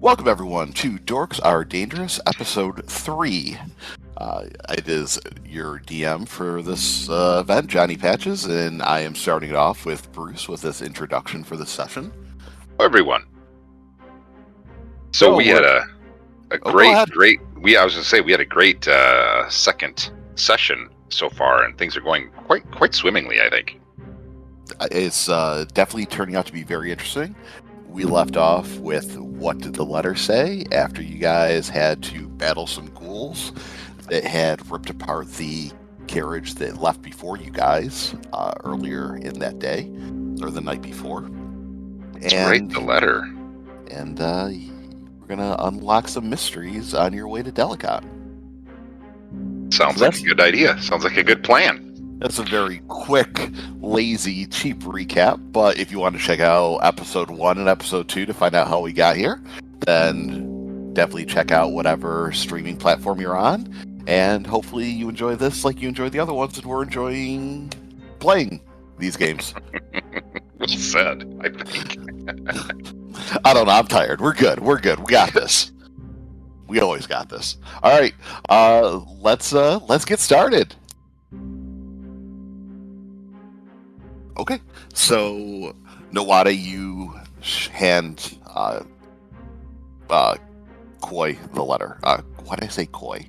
Welcome, everyone, to Dorks Are Dangerous, Episode 3. It is your DM for this event, Johnny Patches, and I am starting it off with Bruce with this introduction for this session. Hello, everyone. So we had a great, we had a great second session so far, and things are going quite swimmingly, I think. It's definitely turning out to be very interesting. We left off with what did the letter say after you guys had to battle some ghouls that had ripped apart the carriage that left before you guys earlier in that day, or the night before. It's great, the letter. And we're going to unlock some mysteries on your way to Delkot. Sounds like a good idea. Sounds like a good plan. That's a very quick, lazy, cheap recap, but if you want to check out episode 1 and episode 2 to find out how we got here, then definitely check out whatever streaming platform you're on, and hopefully you enjoy this like you enjoyed the other ones and we're enjoying playing these games. Well said, I think. I don't know, I'm tired. We're good. We got this. We always got this. All right, let's get started. Okay, so Nawada, you hand Koi the letter. Why did I say Koi?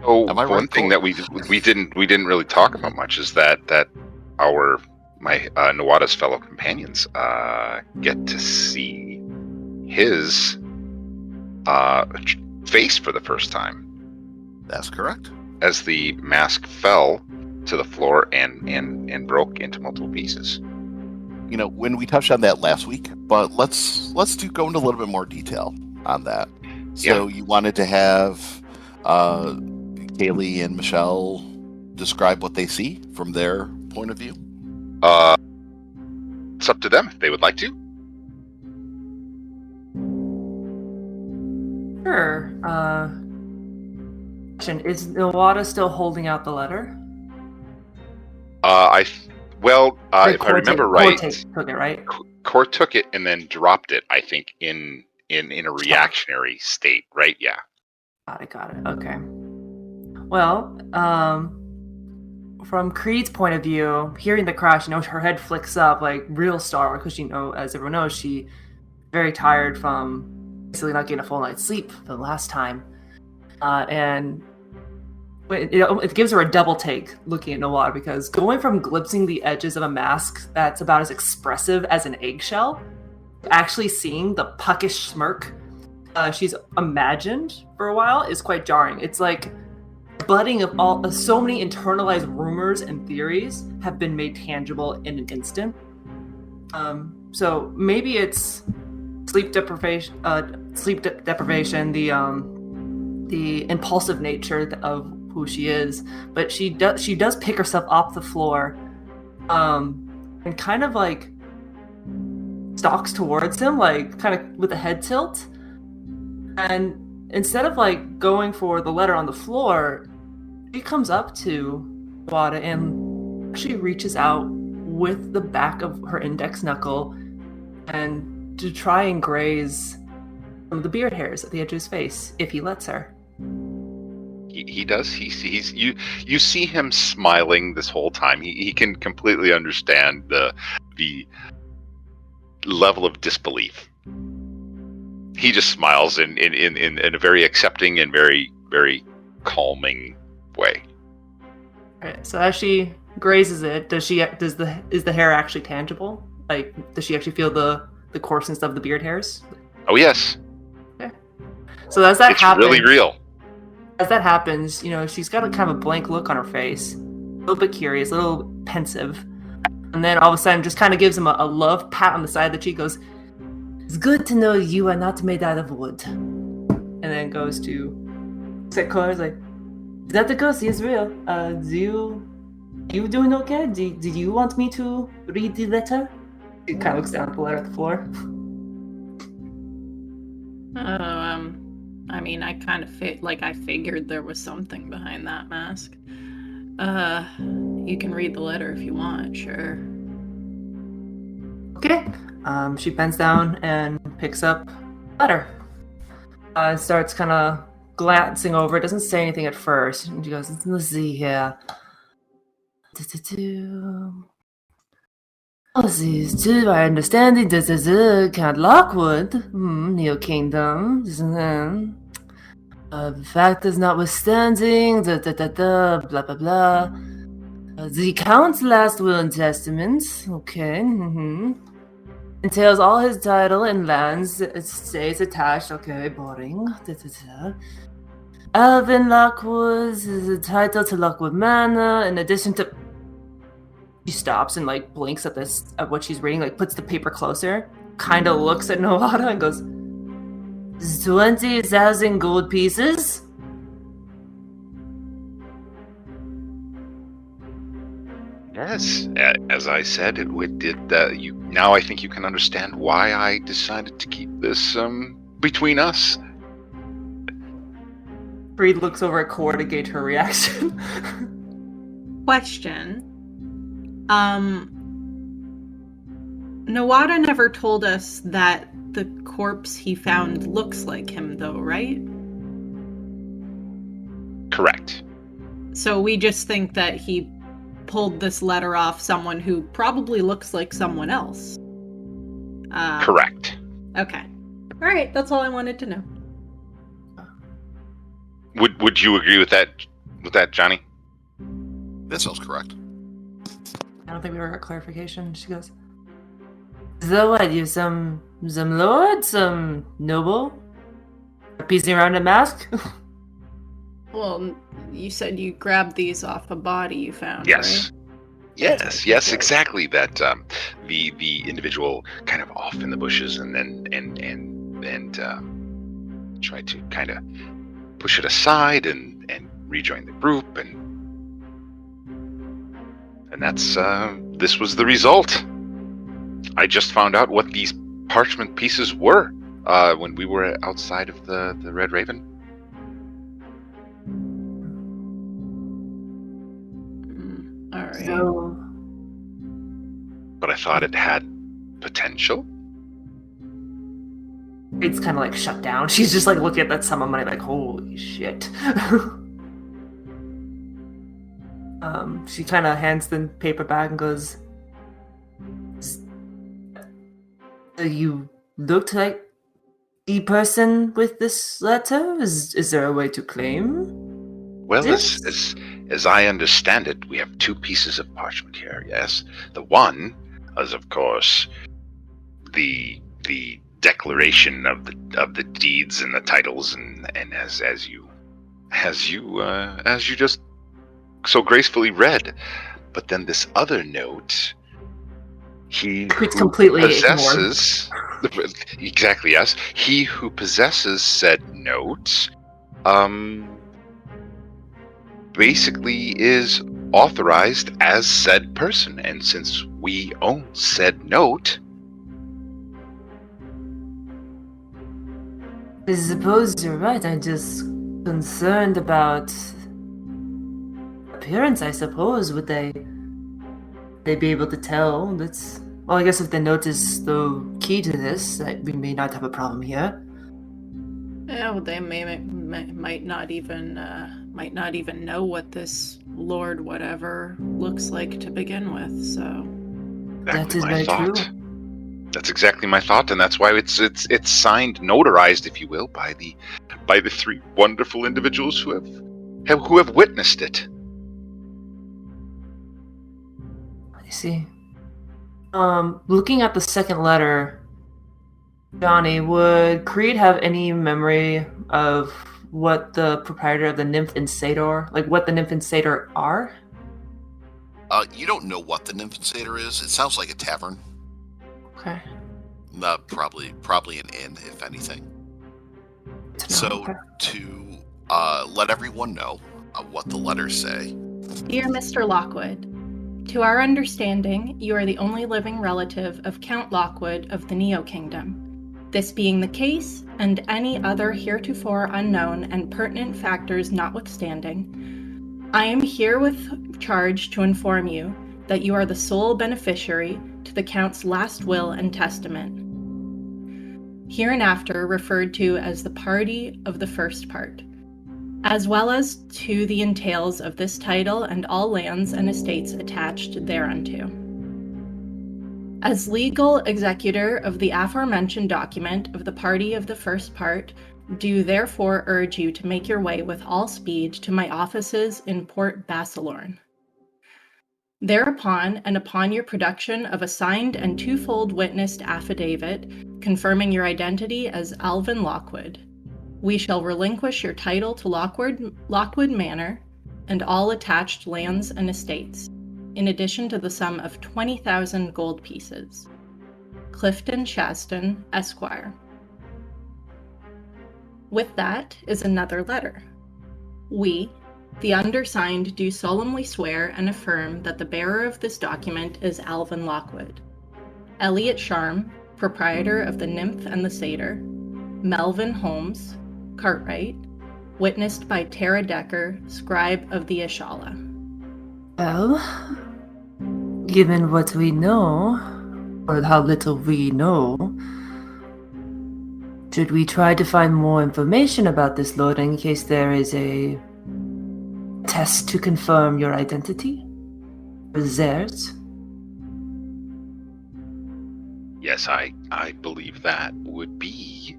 Oh, one thing that we didn't really talk about much is that my Nawada's fellow companions get to see his face for the first time. That's correct. As the mask fell to the floor and broke into multiple pieces. You know, when we touched on that last week, but let's go into a little bit more detail on that. So You wanted to have Kaylee and Michelle describe what they see from their point of view? It's up to them if they would like to. Sure. Is Nawada still holding out the letter? If I remember right, took it, right? Court took it and then dropped it, I think, in a reactionary state, right? Yeah. Got it. Okay. Well, from Creed's point of view, hearing the crash, her head flicks up like real star, because as everyone knows, she very tired from basically not getting a full night's sleep the last time, and it gives her a double take looking at Nawada, because going from glimpsing the edges of a mask that's about as expressive as an eggshell, actually seeing the puckish smirk she's imagined for a while is quite jarring. It's like budding of so many internalized rumors and theories have been made tangible in an instant. So maybe it's sleep deprivation, the impulsive nature of who she is, but she does pick herself off the floor, and kind of like stalks towards him, like kind of with a head tilt. And instead of like going for the letter on the floor, she comes up to Wada and she reaches out with the back of her index knuckle and to try and graze some of the beard hairs at the edge of his face, if he lets her. He does. He's you see him smiling this whole time. He can completely understand the level of disbelief. He just smiles in a very accepting and very, very calming way. Right, so as she grazes it, is the hair actually tangible? Like, does she actually feel the coarseness of the beard hairs? Oh yes. Okay. So as that happens, it's really real. As that happens, she's got a kind of a blank look on her face, a little bit curious, a little pensive, and then all of a sudden just kind of gives him a love pat on the side of the cheek, goes, "It's good to know you are not made out of wood," and then goes to Sekor, like, "Is that the ghost? He's real. You doing okay? Did you want me to read the letter?" He kind of looks down at the letter at the floor. I mean, I kind of I figured there was something behind that mask. You can read the letter if you want, sure. Okay. She bends down and picks up letter. Starts kind of glancing over it, doesn't say anything at first. And she goes, let's see here. Policies to my understanding, this is Count Lockwood, Neo Kingdom. The fact is notwithstanding, blah blah blah. The Count's last will and testament, okay, entails all his title and lands, estates attached, okay, boring. Alvin Lockwood is a title to Lockwood Manor, in addition to. She stops and like blinks at what she's reading, like puts the paper closer, kind of looks at Noada and goes, 20,000 gold pieces? Yes, as I said, now I think you can understand why I decided to keep this between us. Breed looks over at Cora to gauge her reaction. Question. Noada never told us that the corpse he found looks like him, though, right? Correct. So we just think that he pulled this letter off someone who probably looks like someone else. Correct. Okay. All right, that's all I wanted to know. Would you agree with that, Johnny? That sounds correct. I don't think we ever got clarification. She goes, so what, you some lord, some noble? Piecing around a mask? Well, you said you grabbed these off a body you found, yes. Right? Yes, exactly. That the individual kind of off in the bushes and tried to kind of push it aside and rejoin the group and that's this was the result. I just found out what these parchment pieces were when we were outside of the Red Raven. All right. So, But I thought it had potential. it's kind of like shut down. She's just like looking at that sum of money like, holy shit. She kind of hands the paper back and goes, you looked like the person with this letter? Is there a way to claim? Well, this? as I understand it, we have two pieces of parchment here, yes. The one is, of course, the declaration of the deeds and the titles, and as you just so gracefully read. But then this other note, It's completely possesses exactly, yes. He who possesses said note, basically is authorized as said person, and since we own said note, I suppose you're right. I'm just concerned about appearance, I suppose. Would they be able to tell? Well, I guess if the note is the key to this, we may not have a problem here. Yeah, well, they might not even know what this Lord whatever looks like to begin with. So That is very true. That's exactly my thought, and that's why it's signed, notarized, if you will, by the three wonderful individuals who have witnessed it. I see. Looking at the second letter, Johnny, would Creed have any memory of what the proprietor of the Nymph and Satyr, like what the Nymph and Satyr are? You don't know what the Nymph and Satyr is. It sounds like a tavern. Okay. Probably an inn, if anything. So to let everyone know what the letters say. Dear Mr. Lockwood, to our understanding, you are the only living relative of Count Lockwood of the Neo Kingdom. This being the case, and any other heretofore unknown and pertinent factors notwithstanding, I am herewith charged to inform you that you are the sole beneficiary to the Count's last will and testament. hereinafter referred to as the party of the first part, as well as to the entails of this title and all lands and estates attached thereunto. As legal executor of the aforementioned document of the party of the first part, do therefore urge you to make your way with all speed to my offices in Port Bassilorn. Thereupon, and upon your production of a signed and twofold witnessed affidavit confirming your identity as Alvin Lockwood, we shall relinquish your title to Lockwood Manor and all attached lands and estates, in addition to the sum of 20,000 gold pieces. Clifton Shaston, Esquire. With that is another letter. We, the undersigned, do solemnly swear and affirm that the bearer of this document is Alvin Lockwood. Elliot Sharm, proprietor of the Nymph and the Satyr. Melvin Holmes, Cartwright, witnessed by Tara Decker, scribe of the Ishala. Well, given what we know, or how little we know, should we try to find more information about this lord in case there is a test to confirm your identity? Or theirs? Yes, I believe that would be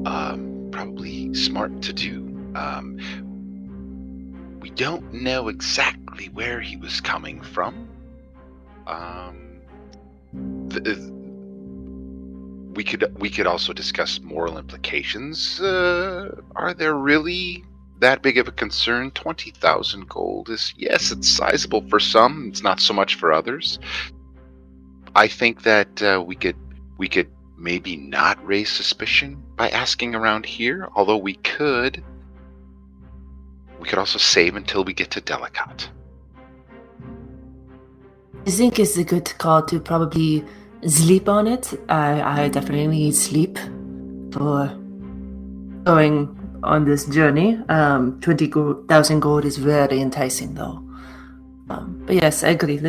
probably smart to do. We don't know exactly where he was coming from. We could also discuss moral implications. Are there really that big of a concern? 20,000 gold is, yes, it's sizable for some. It's not so much for others. I think that we could maybe not raise suspicion by asking around here. Although we could also save until we get to Delkot. I think it's a good call to probably sleep on it. I definitely need sleep for going on this journey. 20,000 gold is very enticing, though. But yes, I agree.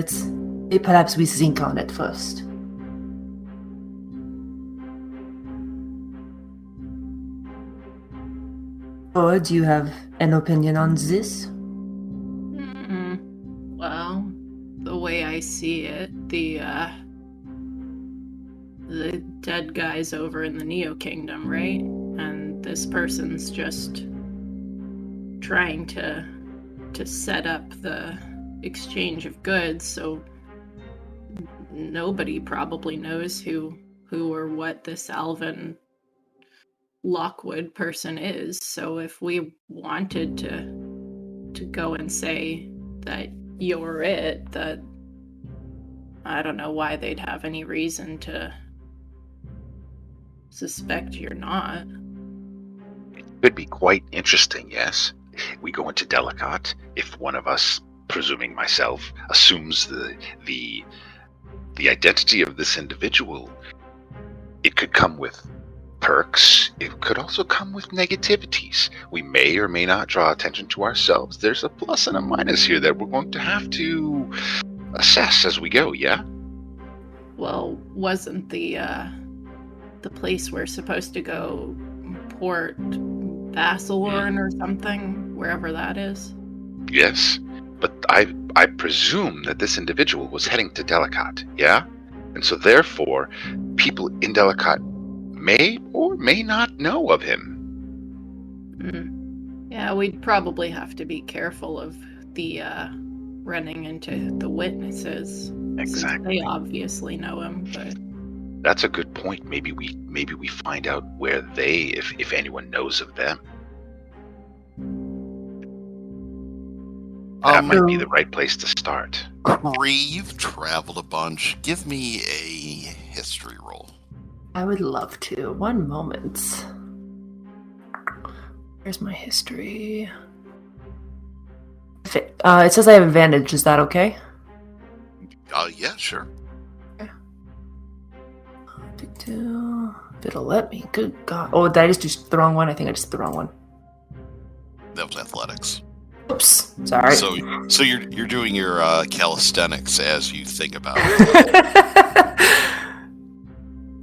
Perhaps we think on it first. Or do you have an opinion on this? Well, the way I see it, the dead guy's over in the Neo Kingdom, right? And this person's just trying to set up the exchange of goods, so nobody probably knows who or what this Alvin Lockwood person is. So if we wanted to go and say that you're it, that I don't know why they'd have any reason to suspect you're not. It could be quite interesting, yes. We go into Delkot. If one of us, presuming myself, assumes the identity of this individual, it could come with perks. It could also come with negativities. We may or may not draw attention to ourselves. There's a plus and a minus here that we're going to have to assess as we go, yeah? Well, wasn't the place we're supposed to go Port Bassilorn or something, wherever that is? Yes, but I presume that this individual was heading to Delkot, yeah? And so therefore, people in Delkot may or may not know of him. Yeah, we'd probably have to be careful of the running into the witnesses. Exactly. They obviously know him, but that's a good point. Maybe we find out where they, if anyone knows of them. That might be the right place to start. Cree, you've traveled a bunch. Give me a history roll. I would love to. One moment. Where's my history? It says I have advantage. Is that okay? Yeah, sure. Okay. It'll let me. Good God. Oh, did I just do the wrong one? I think I just did the wrong one. That was athletics. Oops. Sorry. So you're doing your calisthenics as you think about it.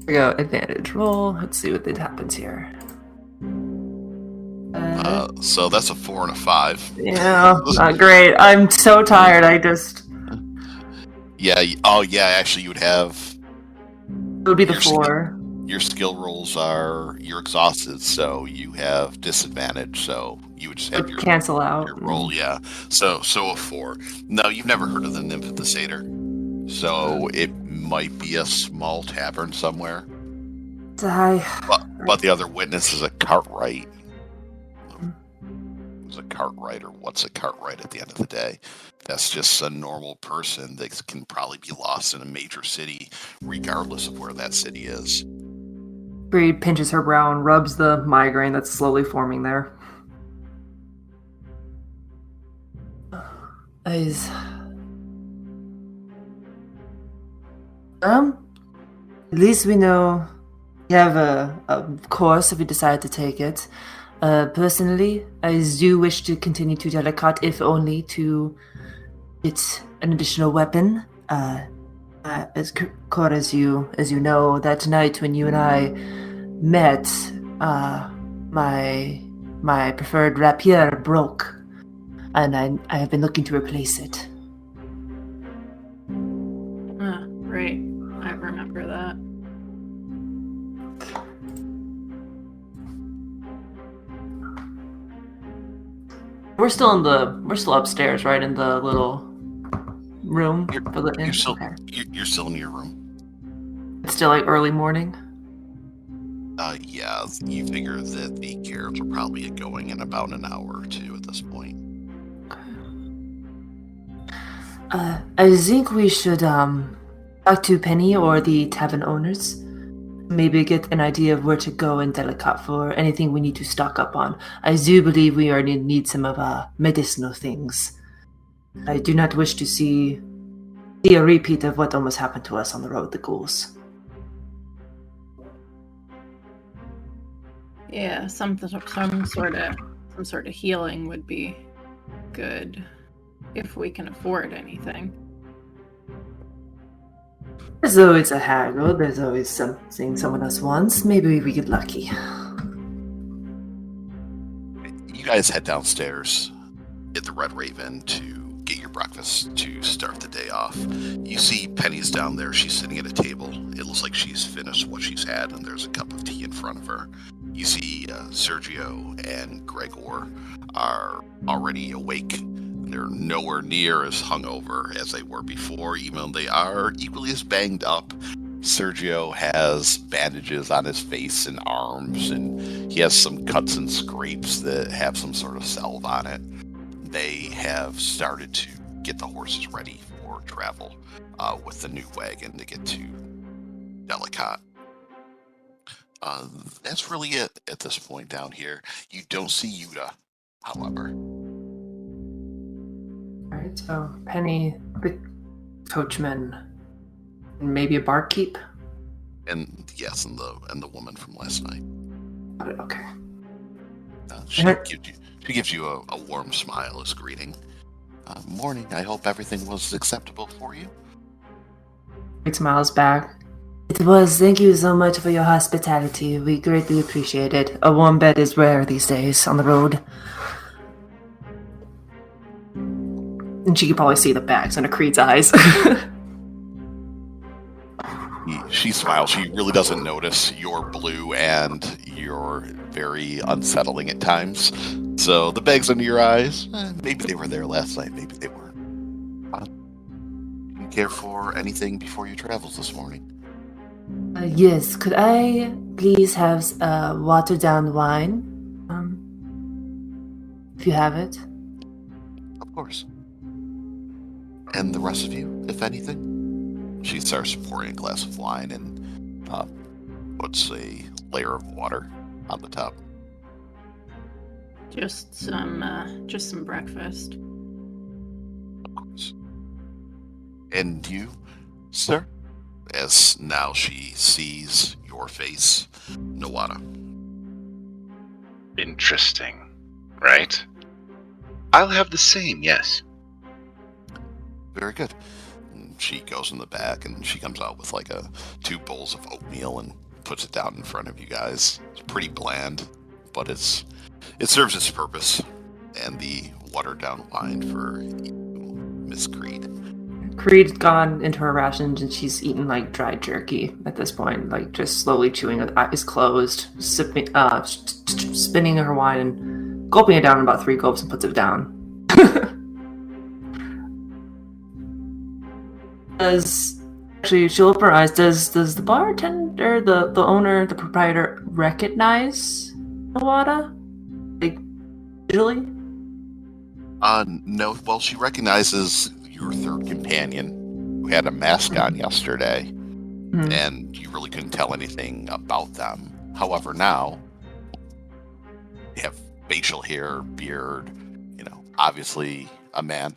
We go advantage roll. Let's see what happens here. So that's a 4 and a 5. Yeah, not great. I'm so tired. Yeah. Oh, yeah. Actually, you would have. It would be the 4. Your skill rolls you're exhausted, so you have disadvantage. So you would just have your cancel out your roll. Yeah. So a 4. No, you've never heard of the Nymph of the Satyr. So it might be a small tavern somewhere. But the other witness is a cartwright. Who's a cartwright, or what's a cartwright at the end of the day? That's just a normal person that can probably be lost in a major city, regardless of where that city is. Breed pinches her brow and rubs the migraine that's slowly forming there. At least we know you have a course if we decide to take it. Personally, I do wish to continue to Delkot, if only to get an additional weapon. As you know, that night when you and I met, my preferred rapier broke, and I have been looking to replace it. Right. I remember that. We're still upstairs, right, in the little room for the inn. You're still in your room. It's still like early morning. Yeah, you figure that the carriage will probably get going in about an hour or two at this point. I think we should talk to Penny or the tavern owners. Maybe get an idea of where to go in Delkot for anything we need to stock up on. I do believe we are need some of medicinal things. I do not wish to see a repeat of what almost happened to us on the road, the ghouls. Yeah, some sort of healing would be good if we can afford anything. There's always a haggle. There's always something someone else wants. Maybe we get lucky. You guys head downstairs at the Red Raven to get your breakfast to start the day off. You see Penny's down there. She's sitting at a table. It looks like she's finished what she's had, and there's a cup of tea in front of her. You see Sergio and Gregor are already awake. They're nowhere near as hungover as they were before, even though they are equally as banged up. Sergio has bandages on his face and arms, and he has some cuts and scrapes that have some sort of salve on it. They have started to get the horses ready for travel with the new wagon to get to Delkot. That's really it at this point down here. You don't see Yuta, however. Alright, so Penny, the coachman, and maybe a barkeep? And yes, and the woman from last night. Okay. She gives you a warm smile as greeting. Morning, I hope everything was acceptable for you. He smiles back. It was. Thank you so much for your hospitality. We greatly appreciate it. A warm bed is rare these days on the road. And she can probably see the bags under Creed's eyes. She smiles. She really doesn't notice your blue, and you're very unsettling at times. So the bags under your eyes, maybe they were there last night, maybe they weren't. Do you care for anything before your travels this morning? Yes, could I please have watered down wine? If you have it. Of course. And the rest of you, if anything? She starts pouring a glass of wine and puts a layer of water on the top. Just some breakfast. Of course. And you, sir? As now she sees your face, Nawada. Interesting, right? I'll have the same, yes. Very good. she goes in the back and she comes out with like 2 bowls of oatmeal and puts it down in front of you guys. It's pretty bland, but it serves its purpose. And the watered down wine for Miss Creed. Creed's gone into her rations and she's eaten like dry jerky at this point, like just slowly chewing with eyes closed, spinning her wine and gulping it down in about 3 gulps and puts it down. She'll open her eyes. Does the bartender, the owner, the proprietor recognize Nawada? Like, visually? No. Well, she recognizes your 3rd companion who had a mask on yesterday, and you really couldn't tell anything about them. However, now they have facial hair, beard, obviously a man.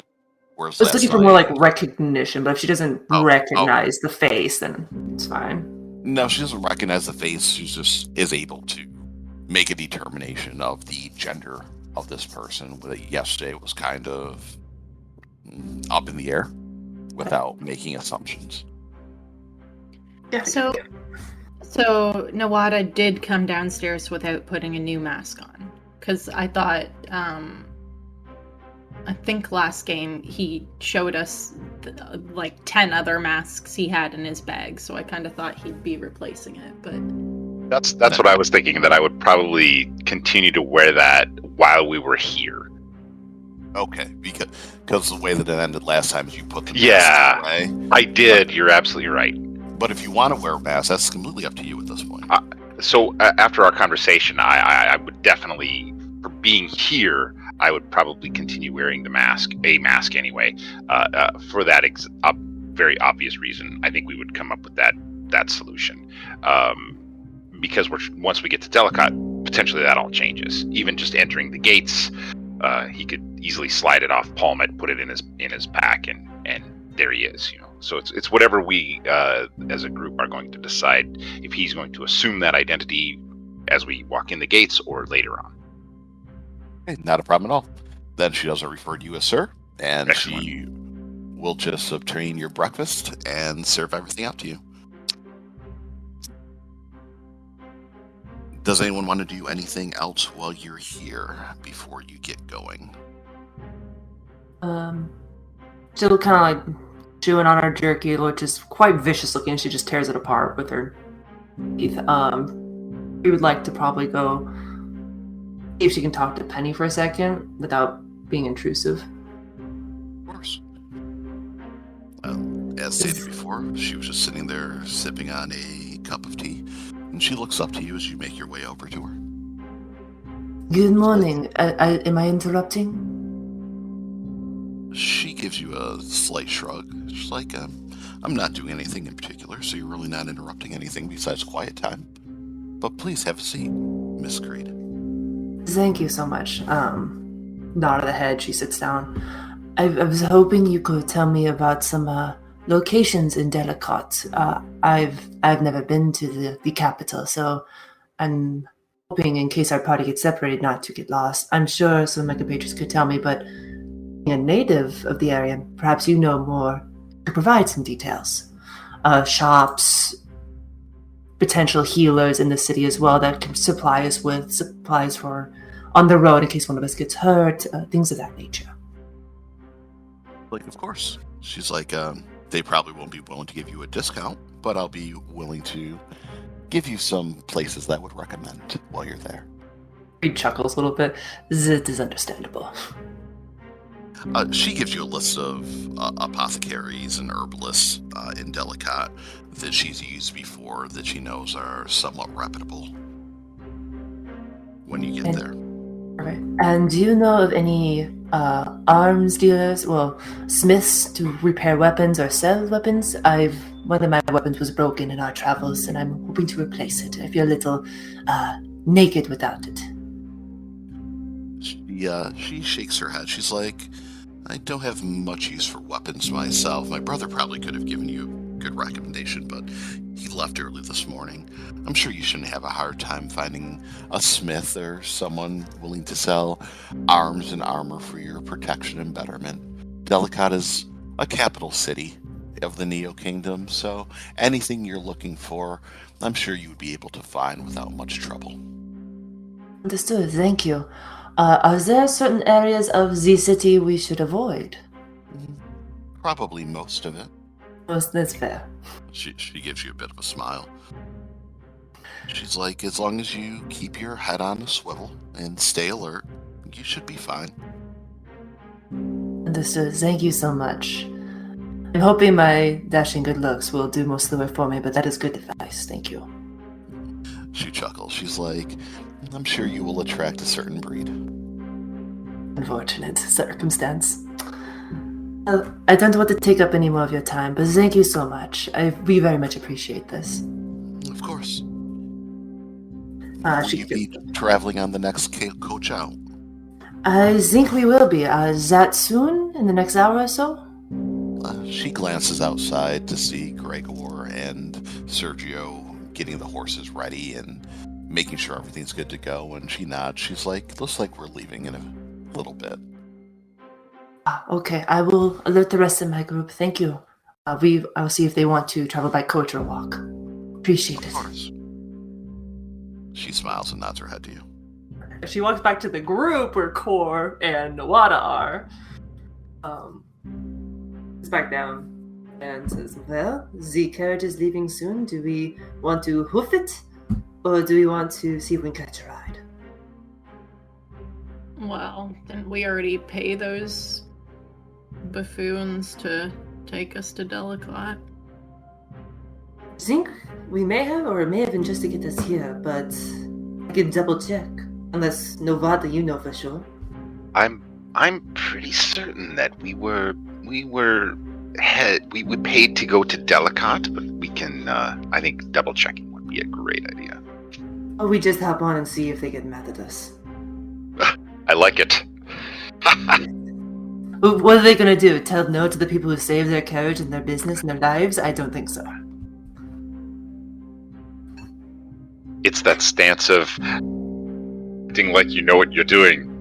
Whereas I was looking for more like recognition, but if she doesn't recognize the face, then it's fine. No, she doesn't recognize the face. She just is able to make a determination of the gender of this person. Yesterday was kind of up in the air without making assumptions. Yeah. So Nawada did come downstairs without putting a new mask on, because I thought, I think last game he showed us like 10 other masks he had in his bag, so I kind of thought he'd be replacing it, but that's what I was thinking, that I would probably continue to wear that while we were here. Okay, because the way that it ended last time is you put the mask away. I did. You're absolutely right. But if you want to wear a mask, that's completely up to you at this point. So after our conversation, I would definitely, for being here, I would probably continue wearing a mask anyway. For that very obvious reason, I think we would come up with that solution. Because once we get to Delkot, potentially that all changes. Even just entering the gates, he could easily slide it off, palm it, put it in his pack, and there he is. So it's whatever we as a group are going to decide, if he's going to assume that identity as we walk in the gates or later on. Okay, not a problem at all. Then she doesn't refer to you as sir, and Excellent. She will just obtain your breakfast and serve everything out to you. Does anyone want to do anything else while you're here before you get going? She'll kind of like chewing on her jerky, which is quite vicious looking. She just tears it apart with her teeth. We would like to probably go see if she can talk to Penny for a second without being intrusive. Of course. Well, as stated before, she was just sitting there sipping on a cup of tea, and she looks up to you as you make your way over to her. Good morning. Am I interrupting? She gives you a slight shrug. She's like, I'm not doing anything in particular, so you're really not interrupting anything besides quiet time. But please have a seat, Miss Creed. Thank you so much. Nod of the head, she sits down. I was hoping you could tell me about some locations in Delkot. I've never been to the capital, so I'm hoping in case our party gets separated not to get lost. I'm sure some of my compatriots could tell me, but being a native of the area, perhaps you know more to provide some details. Shops, potential healers in the city as well that can supply us with supplies for on the road in case one of us gets hurt, things of that nature. Like, of course. She's like, they probably won't be willing to give you a discount, but I'll be willing to give you some places that would recommend while you're there. He chuckles a little bit. It is understandable. She gives you a list of apothecaries and herbalists in Delkot that she's used before that she knows are somewhat reputable when you get there. Right. And do you know of any arms dealers, smiths to repair weapons or sell weapons? One of my weapons was broken in our travels, and I'm hoping to replace it. I feel a little naked without it. She shakes her head. She's like, I don't have much use for weapons myself. My brother probably could have given you a good recommendation, but he left early this morning. I'm sure you shouldn't have a hard time finding a smith or someone willing to sell arms and armor for your protection and betterment. Delkot is a capital city, of the Neo Kingdom, so anything you're looking for, I'm sure you would be able to find without much trouble. Understood, thank you. Are there certain areas of the city we should avoid? Probably most of it. Most, that's fair. She gives you a bit of a smile. She's like, as long as you keep your head on a swivel and stay alert, you should be fine. Understood, thank you so much. I'm hoping my dashing good looks will do most of the work for me, but that is good advice, thank you. She chuckles. She's like, I'm sure you will attract a certain breed. Unfortunate circumstance. I don't want to take up any more of your time, but thank you so much. We very much appreciate this. Of course. She Will you be traveling on the next coach out? I think we will be. Is that soon? In the next hour or so? She glances outside to see Gregor and Sergio getting the horses ready and making sure everything's good to go, and she nods. She's like, looks like we're leaving in a little bit. Okay, I will alert the rest of my group. Thank you. I'll see if they want to travel by coach or walk. Appreciate it. Of course. She smiles and nods her head to you. She walks back to the group where Kor and Nawada are. Sits back down and says, well, the carriage is leaving soon. Do we want to hoof it? Or do we want to see if we can catch a ride? Well, didn't we already pay those buffoons to take us to Delkot? I think we may have, or it may have been just to get us here, but I can double check. Unless Novada, you know for sure. I'm pretty certain that we were paid to go to Delkot, but we can I think double checking would be a great idea. Or we just hop on and see if they get mad at us. I like it. What are they gonna do? Tell no to the people who saved their carriage and their business and their lives? I don't think so. It's that stance of acting like you know what you're doing.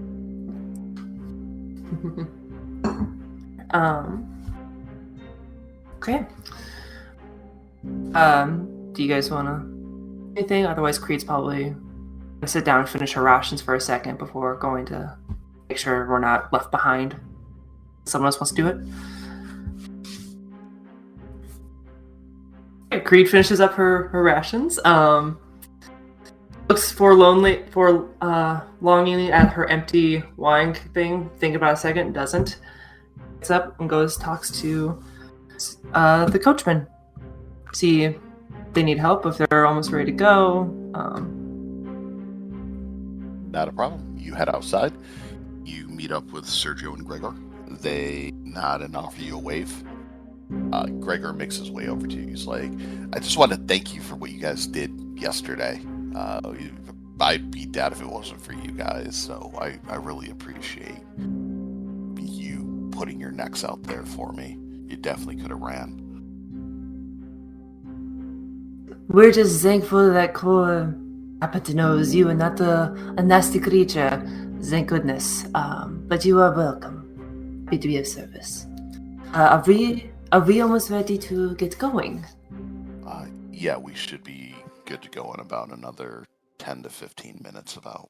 Okay. Do you guys wanna anything? Otherwise Creed's probably gonna sit down and finish her rations for a second before going to make sure we're not left behind. Someone else wants to do it? Okay, Creed finishes up her rations. Looks longingly at her empty wine thing. Think about it a second. Doesn't. Gets up and goes talks to the coachman. See if they need help, if they're almost ready to go. Not a problem. You head outside. You meet up with Sergio and Gregor. They nod and offer you a wave. Gregor makes his way over to you. He's like, I just want to thank you for what you guys did yesterday. I'd be dead if it wasn't for you guys, so I really appreciate you putting your necks out there for me. You definitely could have ran. We're just thankful that Kor happened to know it was you and not a nasty creature. Thank goodness. But you are welcome. Happy to be of service. Are we almost ready to get going? Yeah, we should be good to go in about another 10 to 15 minutes about.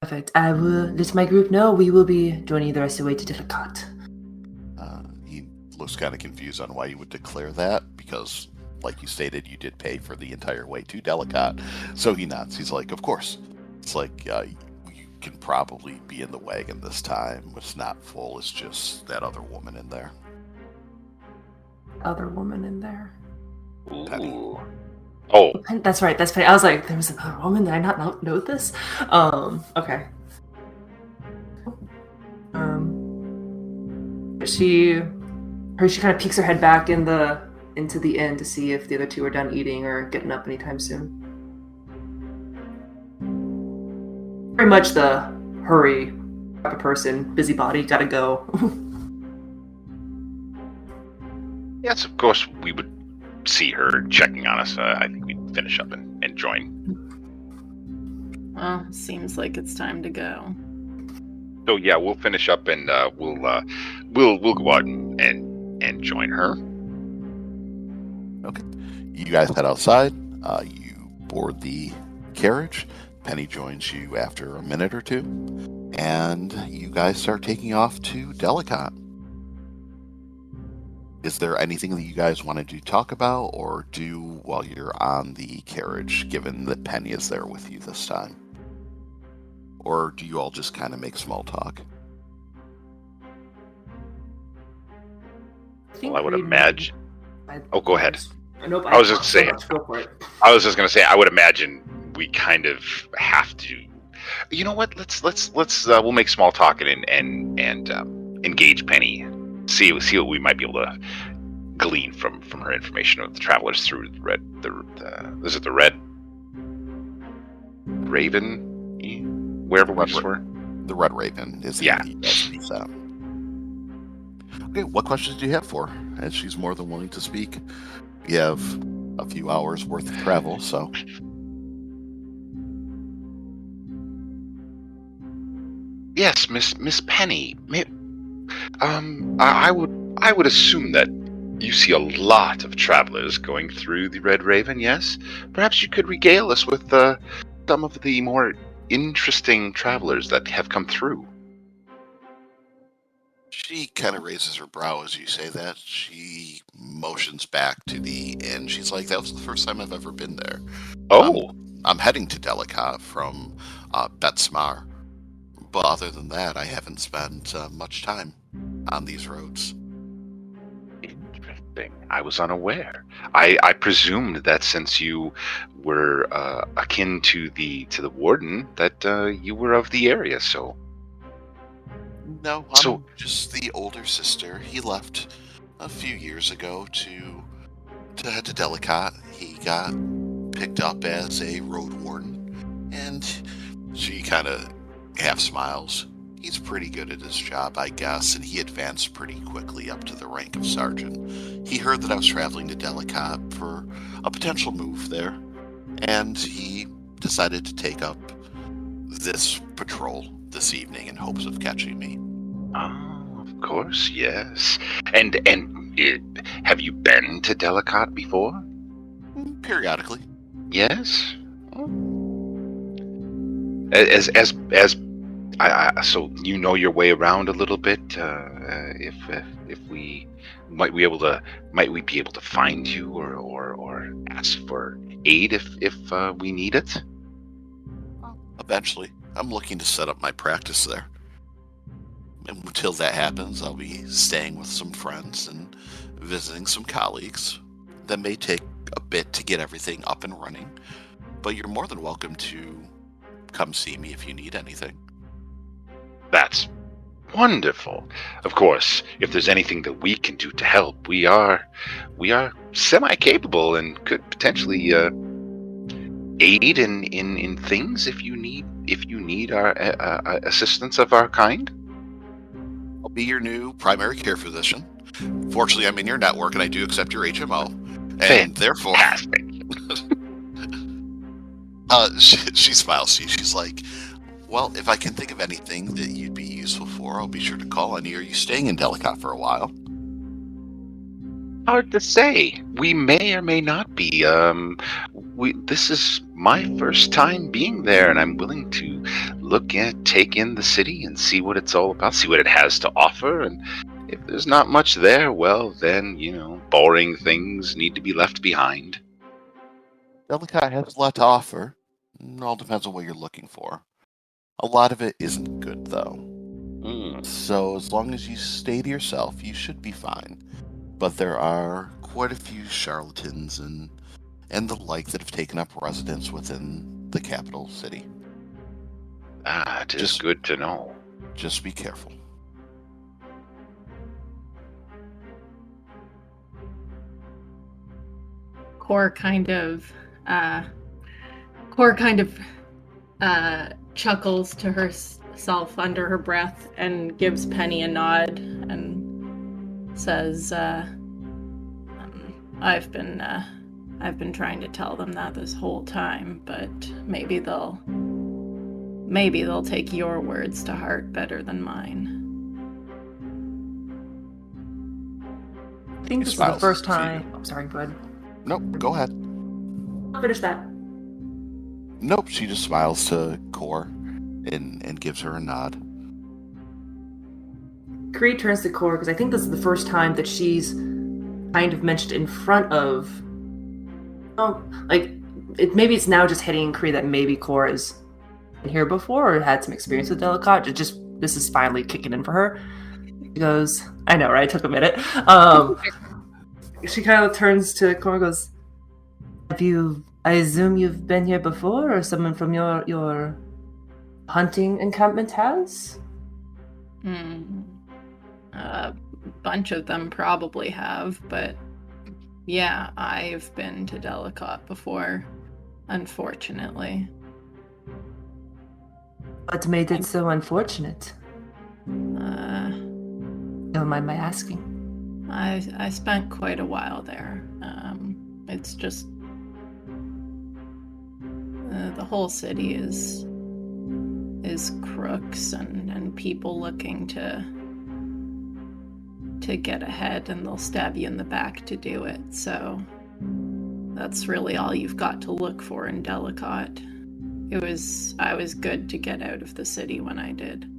Perfect. I will let my group know we will be joining the rest of the way to Delkot. He looks kind of confused on why you would declare that, because, like you stated, you did pay for the entire way to Delkot. So he nods. He's like, of course. It's like, you can probably be in the wagon this time. It's not full. It's just that other woman in there. Other woman in there. Penny. Oh, That's right. That's funny. I was like, there was another woman. Did I not know this? Okay. She kind of peeks her head back into the inn to see if the other two are done eating or getting up anytime soon. Very much the hurry type of person, busybody, gotta go. yes, of course we would see her checking on us. I think we'd finish up and join. Well, seems like it's time to go. So yeah, we'll finish up and we'll go out and and join her. Okay. You guys head outside. You board the carriage. Penny joins you after a minute or two. And you guys start taking off to Delkot. Is there anything that you guys wanted to talk about or do while you're on the carriage, given that Penny is there with you this time? Or do you all just kind of make small talk? Well, I would imagine. Oh, go ahead. Nope, I was just saying. Go for it. I was just going to say, I would imagine we kind of have to. You know what? Let's we'll make small talk and engage Penny. See what we might be able to glean from her information of the travelers through the red. Is it the Red Raven? Wherever we just were. The Red Raven is the set. Okay, what questions do you have for her? And she's more than willing to speak. We have a few hours worth of travel, so. Yes, Miss Penny. I would assume that you see a lot of travelers going through the Red Raven. Yes, perhaps you could regale us with some of the more interesting travelers that have come through. She kind of raises her brow as you say that. She motions back to the inn. She's like, that was the first time I've ever been there. Oh. I'm heading to Delkot from Betsmar. But other than that, I haven't spent much time on these roads. Interesting. I was unaware. I presumed that since you were akin to the warden, that you were of the area. So. No, I'm just the older sister. He left a few years ago to head to Delkot. He got picked up as a road warden, and she kind of half smiles. He's pretty good at his job, I guess, and he advanced pretty quickly up to the rank of sergeant. He heard that I was traveling to Delkot for a potential move there, and he decided to take up this patrol this evening in hopes of catching me. Oh, of course, yes. And have you been to Delkot before? Periodically. Yes. So you know your way around a little bit. If we might we be able to find you or ask for aid if we need it? Eventually, I'm looking to set up my practice there. And until that happens, I'll be staying with some friends and visiting some colleagues. That may take a bit to get everything up and running, but you're more than welcome to come see me if you need anything. That's wonderful. Of course, if there's anything that we can do to help, we are semi-capable and could potentially aid in things if you need our assistance of our kind. I'll be your new primary care physician. Fortunately, I'm in your network and I do accept your HMO. And therefore, she smiles to you. She's like, well, if I can think of anything that you'd be useful for, I'll be sure to call on you. Are you staying in Delkot for a while? Hard to say. We may or may not be. This is my first time being there, and I'm willing to take in the city and see what it's all about, see what it has to offer. And if there's not much there, well, then, boring things need to be left behind. Delkot has a lot to offer. It all depends on what you're looking for. A lot of it isn't good, though. So as long as you stay to yourself, you should be fine. But there are quite a few charlatans and the like that have taken up residence within the capital city. It is good to know. Just be careful. Core kind of chuckles to herself under her breath and gives Penny a nod and says, I've been trying to tell them that this whole time, but maybe they'll take your words to heart better than mine. think this is the first time. I'm sorry, go ahead. Nope, go ahead. I'll finish that. Nope, she just smiles to Core and gives her a nod. Kree turns to Core because I think this is the first time that she's kind of mentioned in front of. Maybe it's now just hitting Kree that maybe Core has been here before or had some experience with Delkot. This is finally kicking in for her. She goes, I know, right? It took a minute. She kind of turns to Core and goes, I assume you've been here before, or someone from your hunting encampment has? A bunch of them probably have, but yeah, I've been to Delkot before, unfortunately. What made it so unfortunate? Don't mind my asking. I spent quite a while there. It's just the whole city is crooks and people looking to get ahead, and they'll stab you in the back to do it. So that's really all you've got to look for in Delkot. I was good to get out of the city when I did.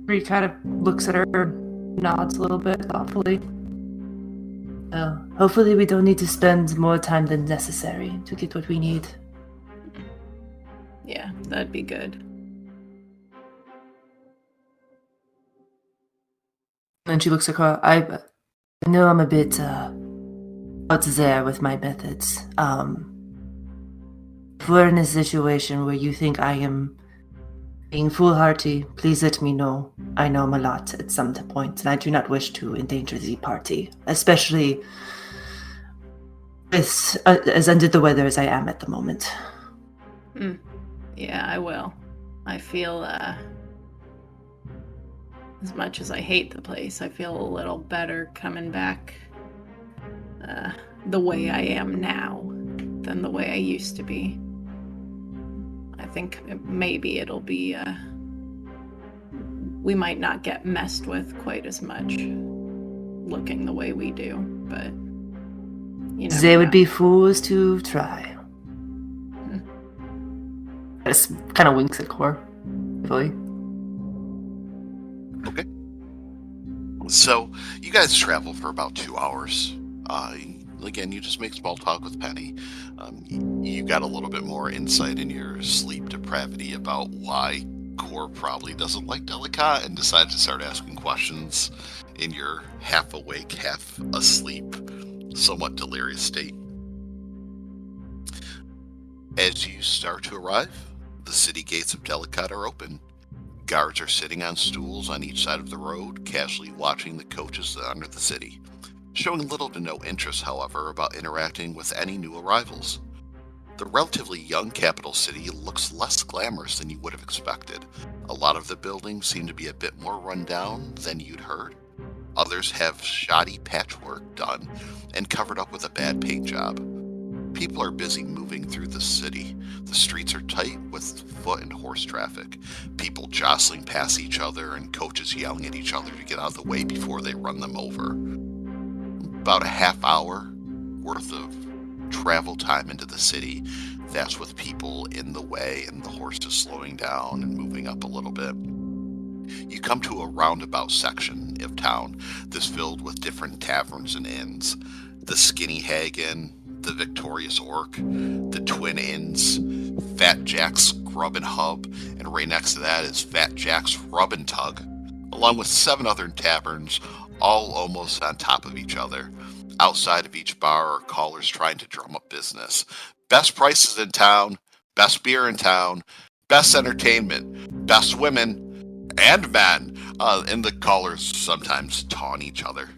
He kind of looks at her, nods a little bit thoughtfully. Hopefully we don't need to spend more time than necessary to get what we need. Yeah, that'd be good. And she looks at her. I know I'm a bit out there with my methods. If we're in a situation where you think I am being foolhardy, please let me know. I know I'm a lot at some point, and I do not wish to endanger the party, especially with as under the weather as I am at the moment. Yeah, I will. I feel, as much as I hate the place, I feel a little better coming back the way I am now than the way I used to be. I think maybe it'll be, we might not get messed with quite as much looking the way we do, but you know. They would be fools to try. Just kind of winks at Core. Really. Okay. So, you guys travel for about 2 hours. Again, you just make small talk with Penny. You got a little bit more insight in your sleep depravity about why Core probably doesn't like Delkot and decides to start asking questions in your half awake, half asleep, somewhat delirious state. As you start to arrive, the city gates of Delkot are open. Guards are sitting on stools on each side of the road, casually watching the coaches that enter the city, showing little to no interest, however, about interacting with any new arrivals. The relatively young capital city looks less glamorous than you would have expected. A lot of the buildings seem to be a bit more run down than you'd heard. Others have shoddy patchwork done and covered up with a bad paint job. People are busy moving through the city. The streets are tight with foot and horse traffic, people jostling past each other and coaches yelling at each other to get out of the way before they run them over. About a half hour worth of travel time into the city. That's with people in the way and the horses slowing down and moving up a little bit. You come to a roundabout section of town that's filled with different taverns and inns. The Skinny Hag Inn, the Victorious Orc, the Twin Inns, Fat Jack's Grub and Hub, and right next to that is Fat Jack's Rub and Tug, along with 7 other taverns, all almost on top of each other. Outside of each bar are callers trying to drum up business. Best prices in town, best beer in town, best entertainment, best women and men. And the callers sometimes taunt each other,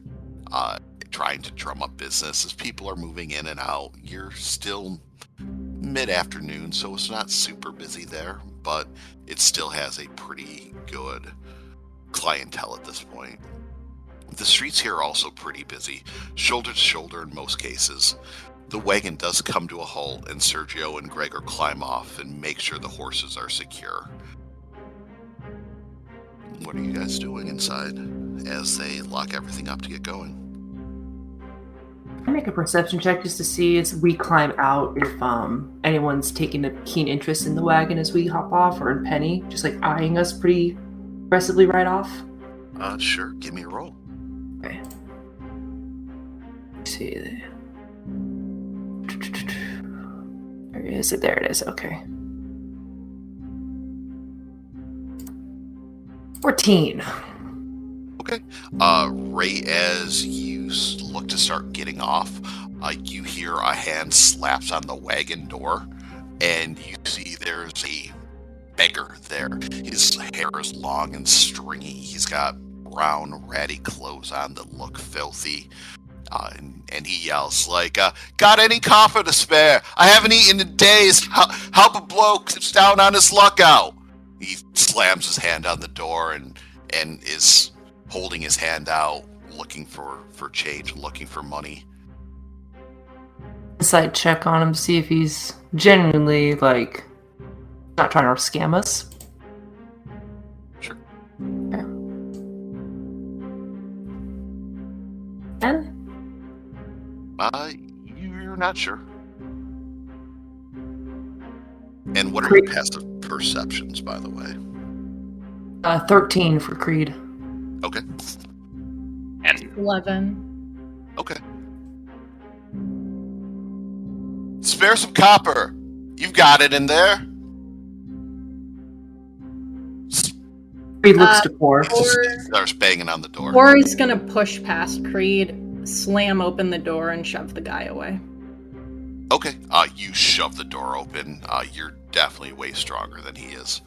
trying to drum up business as people are moving in and out. You're still mid-afternoon, so it's not super busy there, but it still has a pretty good clientele at this point. The streets here are also pretty busy, shoulder to shoulder in most cases. The wagon does come to a halt, and Sergio and Gregor climb off and make sure the horses are secure. What are you guys doing inside? as they lock everything up to get going. I make a perception check just to see as we climb out if anyone's taking a keen interest in the wagon as we hop off, or in Penny, just like eyeing us pretty aggressively right off. Sure. Give me a roll. Okay. Let's see. Where is it? There it is. Okay. 14. Okay. Right as you look to start getting off, you hear a hand slaps on the wagon door, and you see there's a beggar there. His hair is long and stringy. He's got brown, ratty clothes on that look filthy. And he yells like, got any copper to spare? I haven't eaten in days. Help a bloke that's down on his luck out. He slams his hand on the door and is holding his hand out, looking for change, looking for money. Insight check on him, see if he's genuinely, like, not trying to scam us. Sure. Okay. 10? You're not sure. And what are your passive perceptions, by the way? 13 for Creed. Okay. And 11. Okay. Spare some copper. You've got it in there. Creed looks to Core. Starts banging on the door. Or he's gonna push past Creed, slam open the door, and shove the guy away. Okay. You shove the door open. You're definitely way stronger than he is.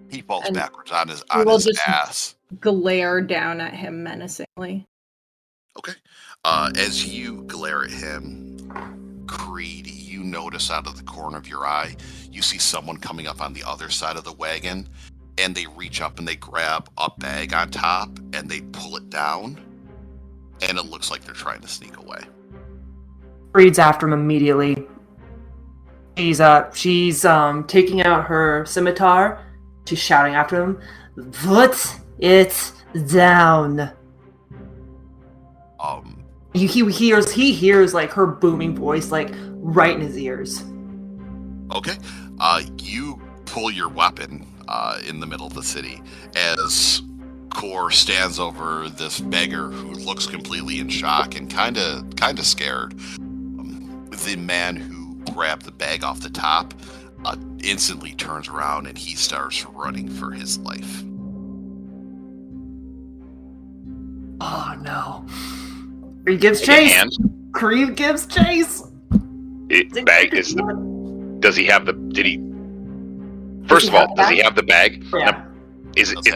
He falls And backwards on his just ass. glare down at him menacingly. Okay. As you glare at him, Creed, you notice out of the corner of your eye, you see someone coming up on the other side of the wagon, and they reach up and they grab a bag on top and they pull it down, and it looks like they're trying to sneak away. Creed's after him immediately. She's taking out her scimitar. She's shouting after him, "Put it down!" He hears like her booming voice, like right in his ears. Okay. You pull your weapon in the middle of the city as Core stands over this beggar who looks completely in shock and kind of scared. The man who grabbed the bag off the top instantly turns around and he starts running for his life. Oh no! Creed gives chase. Creed gives chase. Does he have the? Did he? First of all, does he have the bag? Yeah.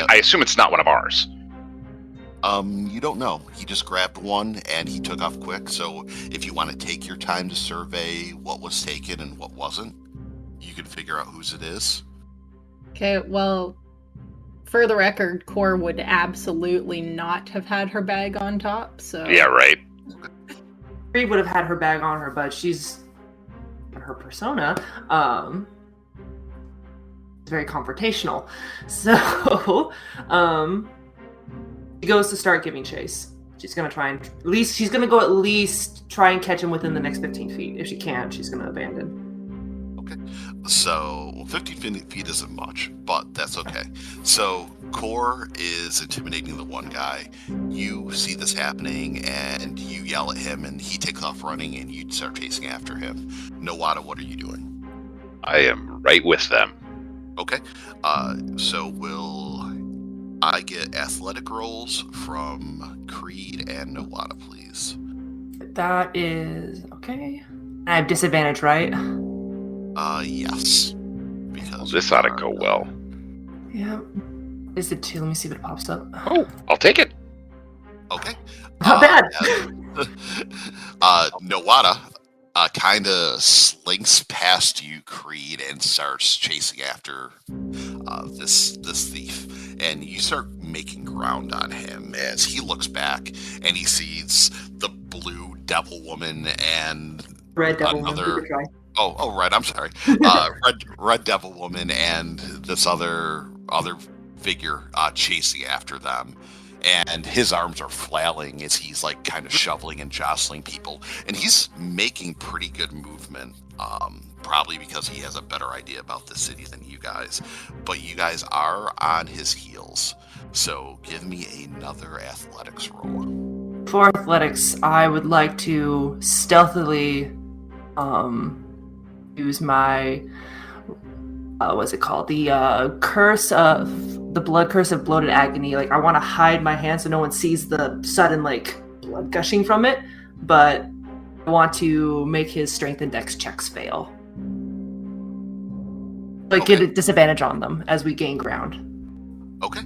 I assume it's not one of ours. You don't know. He just grabbed one and he took off quick. So if you want to take your time to survey what was taken and what wasn't, you can figure out whose it is. Okay, well, for the record, Core would absolutely not have had her bag on top, so... Yeah, right. Creed would have had her bag on her, but she's... her persona, is very confrontational. So, she goes to start giving chase. She's gonna try and... she's gonna go at least try and catch him within the next 15 feet. If she can't, she's gonna abandon. Okay. So, 15 feet isn't much, but that's okay. So, Core is intimidating the one guy. You see this happening, and you yell at him, and he takes off running, and you start chasing after him. Nowada, what are you doing? I am right with them. Okay. So, will I get athletic rolls from Creed and Nowada, please? That is... okay. I have disadvantage, right? Yes. Because this ought to go well. Yeah. Is it 2? Let me see if it pops up. Oh, I'll take it. Okay. Not bad. Nowada kind of slinks past you, Creed, and starts chasing after this thief. And you start making ground on him as he looks back and he sees the blue devil woman and Red devil another. woman. Oh, right. I'm sorry. Red devil woman and this other figure chasing after them. And his arms are flailing as he's like kind of shoveling and jostling people. And he's making pretty good movement, probably because he has a better idea about the city than you guys. But you guys are on his heels. So give me another athletics roll. For athletics, I would like to stealthily use my what's it called? The blood curse of bloated agony. Like, I want to hide my hand so no one sees the sudden like blood gushing from it, but I want to make his strength and dex checks fail. Like, get a disadvantage on them as we gain ground. Okay.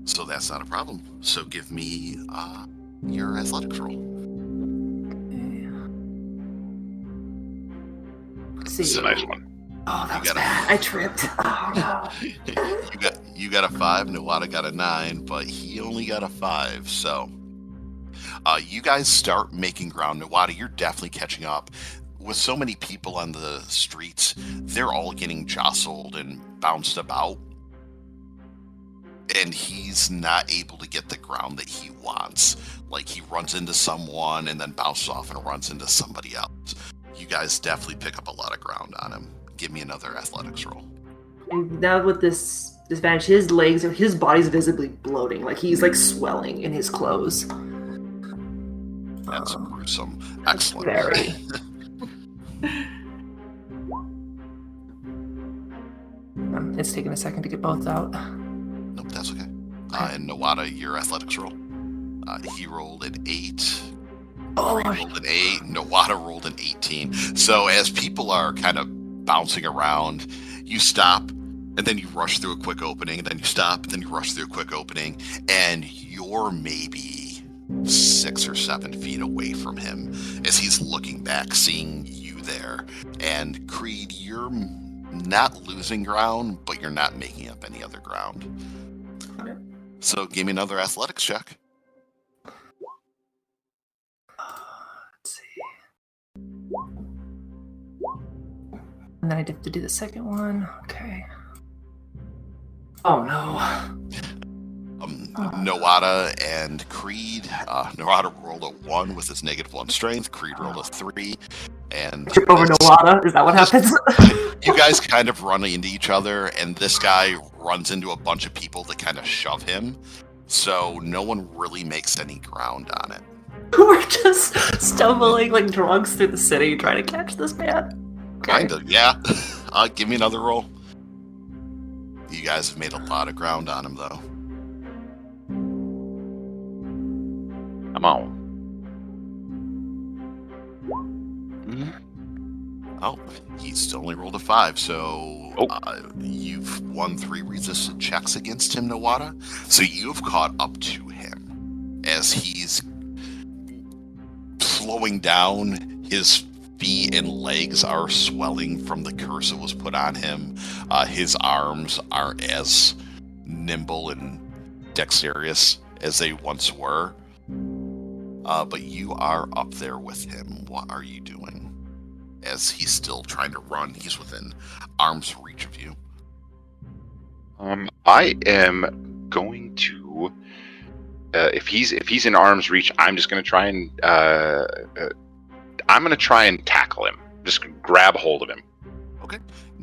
So that's not a problem. So give me your athletics roll. See. It's a nice one. Oh, that was bad. I tripped. Oh, no. you got a 5. Nawada got a 9, but he only got a 5. So you guys start making ground. Nawada, you're definitely catching up. With so many people on the streets, they're all getting jostled and bounced about. And he's not able to get the ground that he wants. Like, he runs into someone and then bounces off and runs into somebody else. You guys definitely pick up a lot of ground on him. Give me another athletics roll. And now with this disadvantage, his body's visibly bloating. Like, he's like swelling in his clothes. That's gruesome. Excellent. Very. It's taking a second to get both out. Nope, that's okay. And Nawada, your athletics roll. He rolled an 8. Oh, Creed rolled an 8. Nawada rolled an 18. So as people are kind of bouncing around, you stop, and then you rush through a quick opening, and then you stop, and then you rush through a quick opening, and you're maybe 6 or 7 feet away from him as he's looking back, seeing you there. And Creed, you're not losing ground, but you're not making up any other ground. Okay. So give me another athletics check. Let's see. And then I have to do the second one. Okay. Oh no. Nawada and Creed. Nawada rolled a 1 with his -1 strength. Creed rolled a 3. And trip over Nawada? Is that what happens? You guys kind of run into each other, and this guy runs into a bunch of people that kind of shove him. So no one really makes any ground on it. We're just stumbling like drunks through the city trying to catch this man. Okay. Kind of, yeah. Give me another roll. You guys have made a lot of ground on him, though. Come on. Oh, he still only rolled a 5, so you've won 3 resisted checks against him, Nawada. So you've caught up to him as he's slowing down. His feet and legs are swelling from the curse that was put on him. His arms aren't as nimble and dexterous as they once were. But you are up there with him. What are you doing? As he's still trying to run, he's within arm's reach of you. I am going to, if he's in arm's reach, I'm just going to try and tackle him. Just grab hold of him. Okay,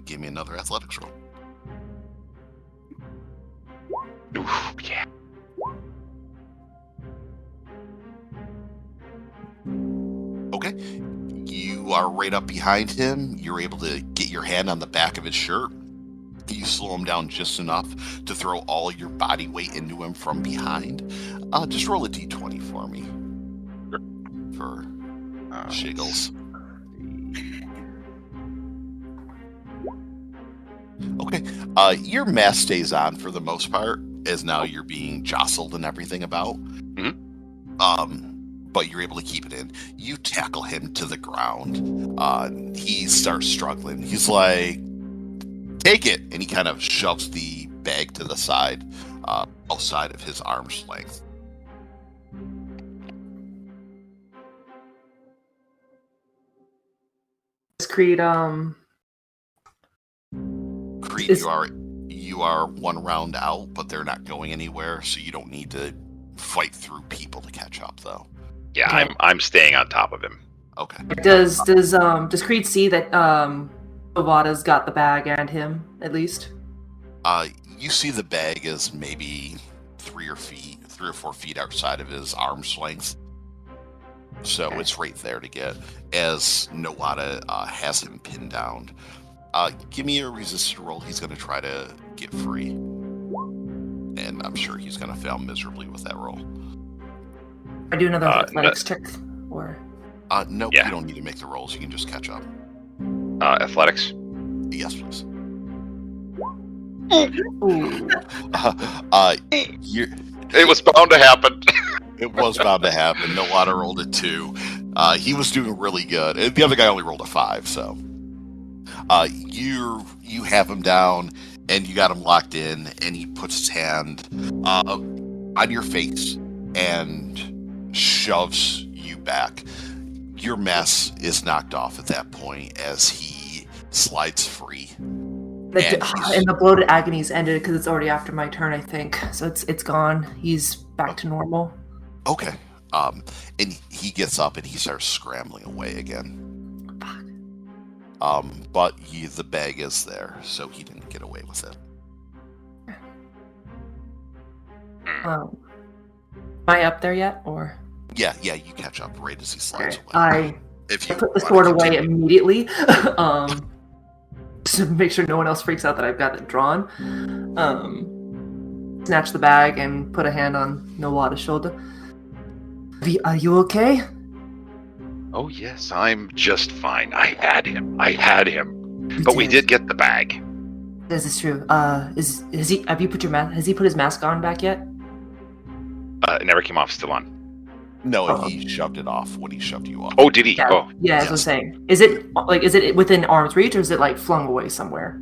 give me another athletics roll. Oof, yeah. Okay. You are right up behind him. You're able to get your hand on the back of his shirt. You slow him down just enough to throw all your body weight into him from behind. Just roll a d20 for me. For shiggles. Okay. Your mask stays on for the most part, as now you're being jostled and everything about. Mm-hmm. But you're able to keep it in. You tackle him to the ground. He starts struggling. He's like, take it! And he kind of shoves the bag to the side, outside of his arm's length. Creed, Creed, you you are one round out, but they're not going anywhere, so you don't need to fight through people to catch up, though. Yeah, I'm staying on top of him. Okay. Does Creed see that Ovada's got the bag and him at least? You see the bag is maybe 3 or 4 feet outside of his arm's length. So it's right there to get, as Nawada has him pinned down. Give me a resisted roll. He's going to try to get free. And I'm sure he's going to fail miserably with that roll. I do another athletics check? Or... Nope, Yeah. You don't need to make the rolls. You can just catch up. Athletics? Yes, please. Ooh. It was bound to happen. It was bound to happen. Nawada rolled a 2. He was doing really good. The other guy only rolled a 5, so... You have him down, and you got him locked in, and he puts his hand on your face and shoves you back. Your mess is knocked off at that point as he slides free. And the bloated agony's ended because it's already after my turn, I think. So it's gone. He's back to normal. Okay. And he gets up and he starts scrambling away again. But the bag is there, so he didn't get away with it. Am I up there yet, or? Yeah, you catch up right as he slides away. I If you put the wanna sword away continue. immediately, to make sure no one else freaks out that I've got it drawn. Snatch the bag and put a hand on Nawada's shoulder. Are you okay? Oh yes, I'm just fine. I had him. But we did get the bag. This is true. Has he put his mask on back yet? It never came off. Still on. No, he shoved it off when he shoved you off. Oh, did he? Yeah, Oh, yeah, that's what I'm saying. Is it within arm's reach, or is it like flung away somewhere?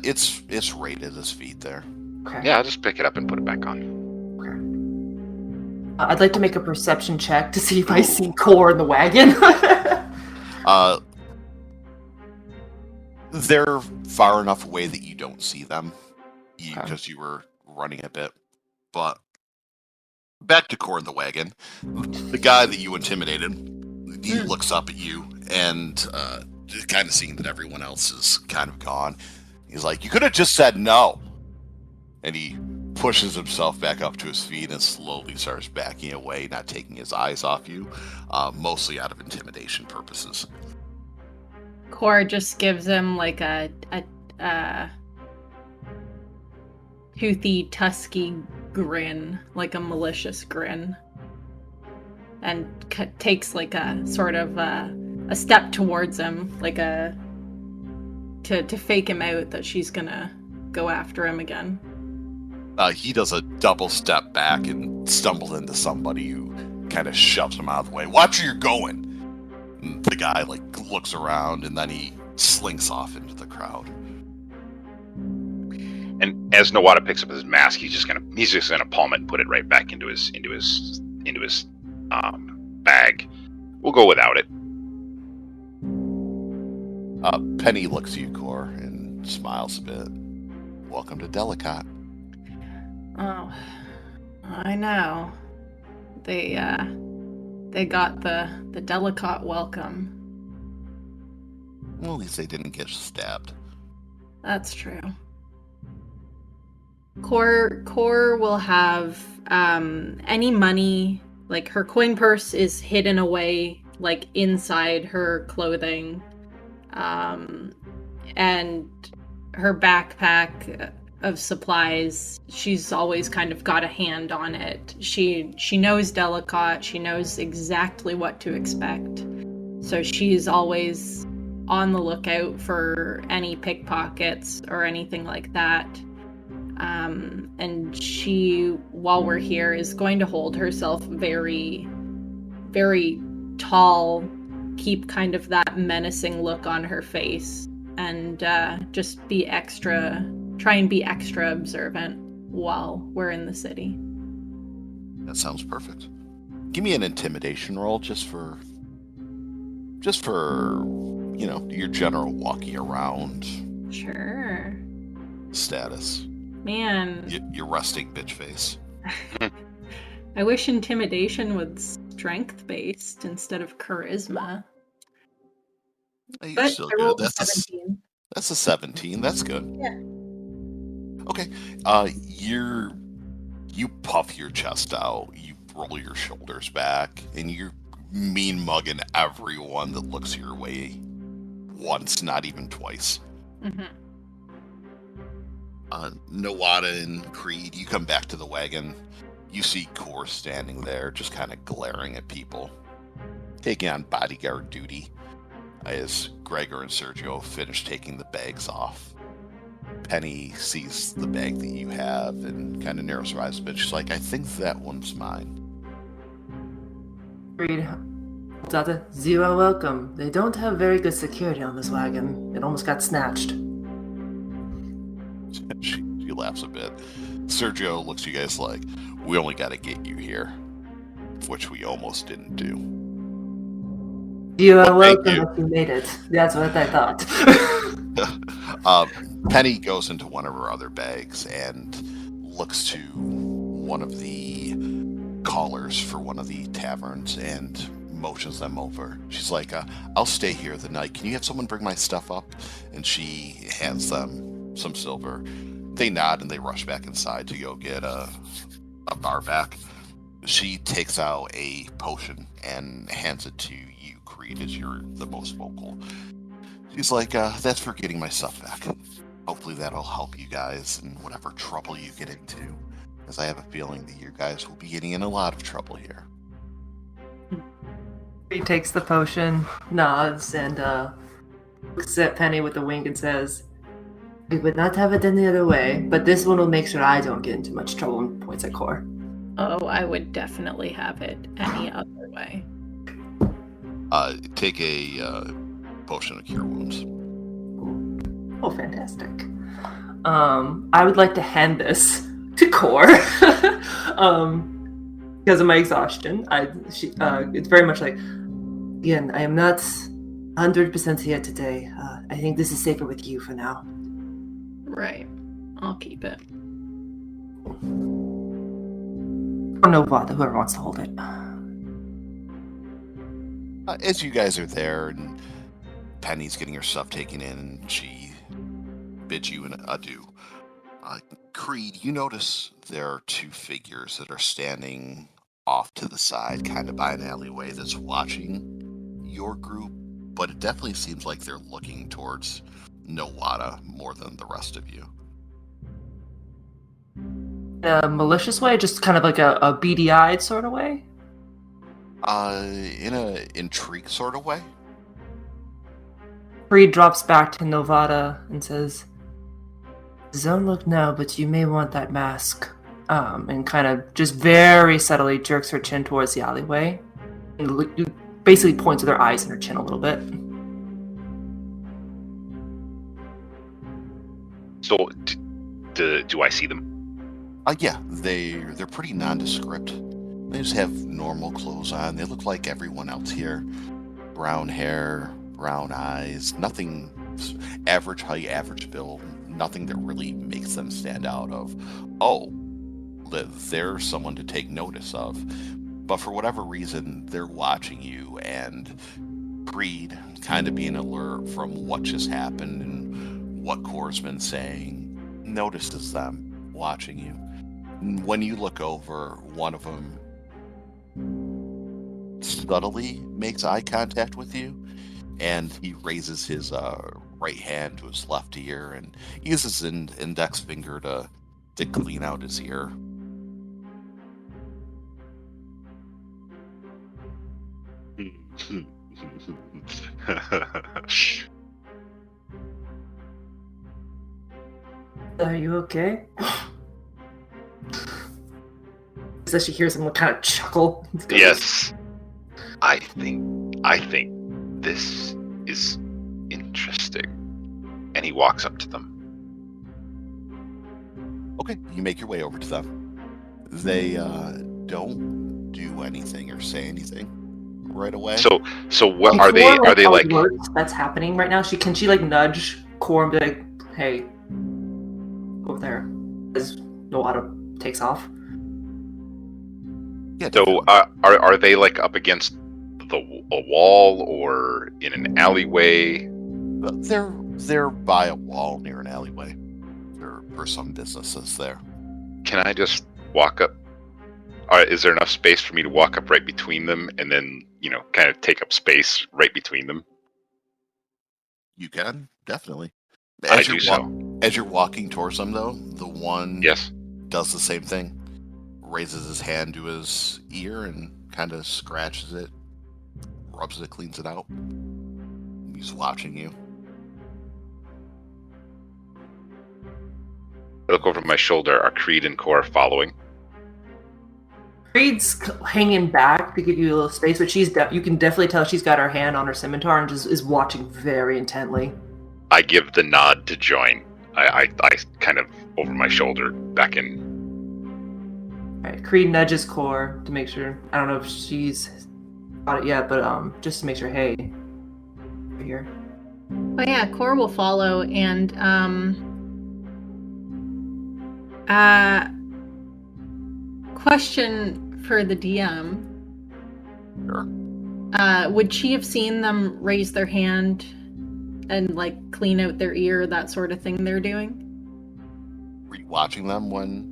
It's right at his feet there. Okay. yeah. I'll just pick it up and put it back on. I'd like to make a perception check to see if I see Core in the wagon. They're far enough away that you don't see them, because you were running a bit. But back to Core in the wagon. The guy that you intimidated, he looks up at you and just kind of seeing that everyone else is kind of gone. He's like, "You could have just said no." And he pushes himself back up to his feet and slowly starts backing away, not taking his eyes off you, mostly out of intimidation purposes. Core just gives him like a toothy, tusky grin, like a malicious grin, and takes like a sort of a step towards him, like to fake him out that she's gonna go after him again. He does a double step back and stumbles into somebody who kind of shoves him out of the way. "Watch where you're going!" And the guy looks around and then he slinks off into the crowd. And as Nawada picks up his mask, he's just gonna palm it and put it right back into his bag. We'll go without it. Penny looks at you, Core, and smiles a bit. "Welcome to Delkot." Oh, I know. They got the Delkot welcome. Well, at least they didn't get stabbed. That's true. Core will have any money, like her coin purse is hidden away like inside her clothing, and her backpack of supplies, she's always kind of got a hand on it. She knows Delkot, she knows exactly what to expect, so she's always on the lookout for any pickpockets or anything like that. And she, while we're here, is going to hold herself very, very tall, keep kind of that menacing look on her face, and just try and be extra observant while we're in the city. That sounds perfect. Give me an intimidation roll just for your general walking around Sure. status. Man. Your resting bitch face. I wish intimidation was strength-based instead of charisma. You're But still I good. rolled a 17. That's a 17. That's good. Yeah. Okay. You puff your chest out, you roll your shoulders back, and you're mean mugging everyone that looks your way once, not even twice. Mm-hmm. Nawada and Creed, you come back to the wagon. You see Kor standing there, just kind of glaring at people, taking on bodyguard duty, as Gregor and Sergio finish taking the bags off. Penny sees the bag that you have and kind of narrows her eyes a bit. She's like, I think that one's mine. Creed, Dada, you are welcome. They don't have very good security on this wagon. It almost got snatched. She laughs a bit. Sergio looks at you guys like, we only got to get you here, which we almost didn't do. You are welcome if you made it. That's what I thought. Penny goes into one of her other bags and looks to one of the callers for one of the taverns and motions them over. She's like, I'll stay here the night. Can you have someone bring my stuff up? And she hands them some silver. They nod and they rush back inside to go get a bar back. She takes out a potion and hands it to you, Creed, as you're the most vocal. She's like, that's for getting my stuff back. Hopefully that'll help you guys in whatever trouble you get into, as I have a feeling that you guys will be getting in a lot of trouble here. He takes the potion, nods, and looks at Penny with a wink and says, we would not have it any other way, but this one will make sure I don't get into much trouble, and points at Kor. Oh, I would definitely have it any other way. Take a potion of cure wounds. Oh, fantastic. I would like to hand this to Kor. Because of my exhaustion. It's very much like, again, I am not 100% here today. I think this is safer with you for now. Right. I'll keep it. Or Novada, whoever wants to hold it. As you guys are there, and Penny's getting her stuff taken in, and she bids you an adieu. Creed, you notice there are two figures that are standing off to the side, kind of by an alleyway, that's watching your group, but it definitely seems like they're looking towards Nawada more than the rest of you. A malicious way, just kind of like a beady-eyed sort of way? In a intrigued sort of way. Creed drops back to Novada and says, don't look now, but you may want that mask. And kind of just very subtly jerks her chin towards the alleyway. And basically points with her eyes and her chin a little bit. So, do I see them? Yeah, they're pretty nondescript. They just have normal clothes on. They look like everyone else here. Brown hair, brown eyes, nothing average height, average build, nothing that really makes them stand out of, oh, they're someone to take notice of. But for whatever reason, they're watching you, and Creed, kind of being alert from what just happened and what Kor's been saying, notices them watching you. When you look over, one of them subtly makes eye contact with you, and he raises his right hand to his left ear and uses his index finger to clean out his ear. Are you okay? So she hears him kind of chuckle. Yes. I think this is interesting. And he walks up to them. Okay, you make your way over to them. They don't do anything or say anything right away. So what are they? Are they like? That's happening right now. Can she like nudge Kor and be like, "Hey, over there"? as Noada takes off. Yeah. So are they like up against a wall or in an alleyway? They're by a wall near an alleyway. There are some businesses there. Can I just walk up? Is there enough space for me to walk up right between them and then, kind of take up space right between them? You can, definitely. I do so. As you're walking towards them, though, the one Yes. does the same thing. Raises his hand to his ear and kind of scratches it, rubs it, cleans it out. He's watching you. I look over my shoulder. Are Creed and Core following? Creed's hanging back to give you a little space, but you can definitely tell she's got her hand on her scimitar and just is watching very intently. I give the nod to join. I kind of over my shoulder back in. All right, Creed nudges Core to make sure. I don't know if she's got it yet, but just to make sure. Hey, over here. Oh yeah, Core will follow, and question for the DM. Sure. Would she have seen them raise their hand and like clean out their ear, that sort of thing they're doing? Were you watching them when?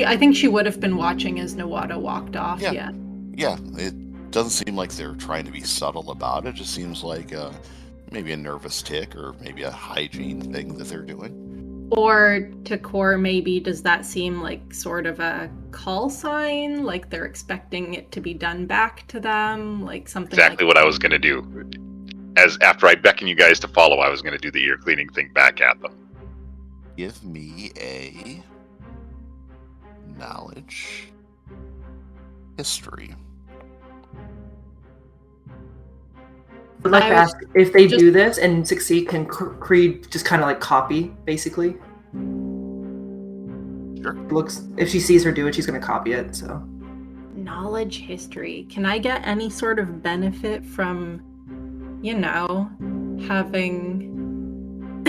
I think she would have been watching as Noada walked off. Yeah. Yeah, it doesn't seem like they're trying to be subtle about it. It just seems like maybe a nervous tick or maybe a hygiene thing that they're doing. Or to Core, maybe, does that seem like sort of a call sign? Like they're expecting it to be done back to them? Like something Exactly what I was going to do. After I beckon you guys to follow, I was going to do the ear cleaning thing back at them. Give me a knowledge history. I'd like to ask if they do this and succeed, can Creed just kind of like copy, basically? Sure. If she sees her do it, she's going to copy it. So, knowledge history. Can I get any sort of benefit from, having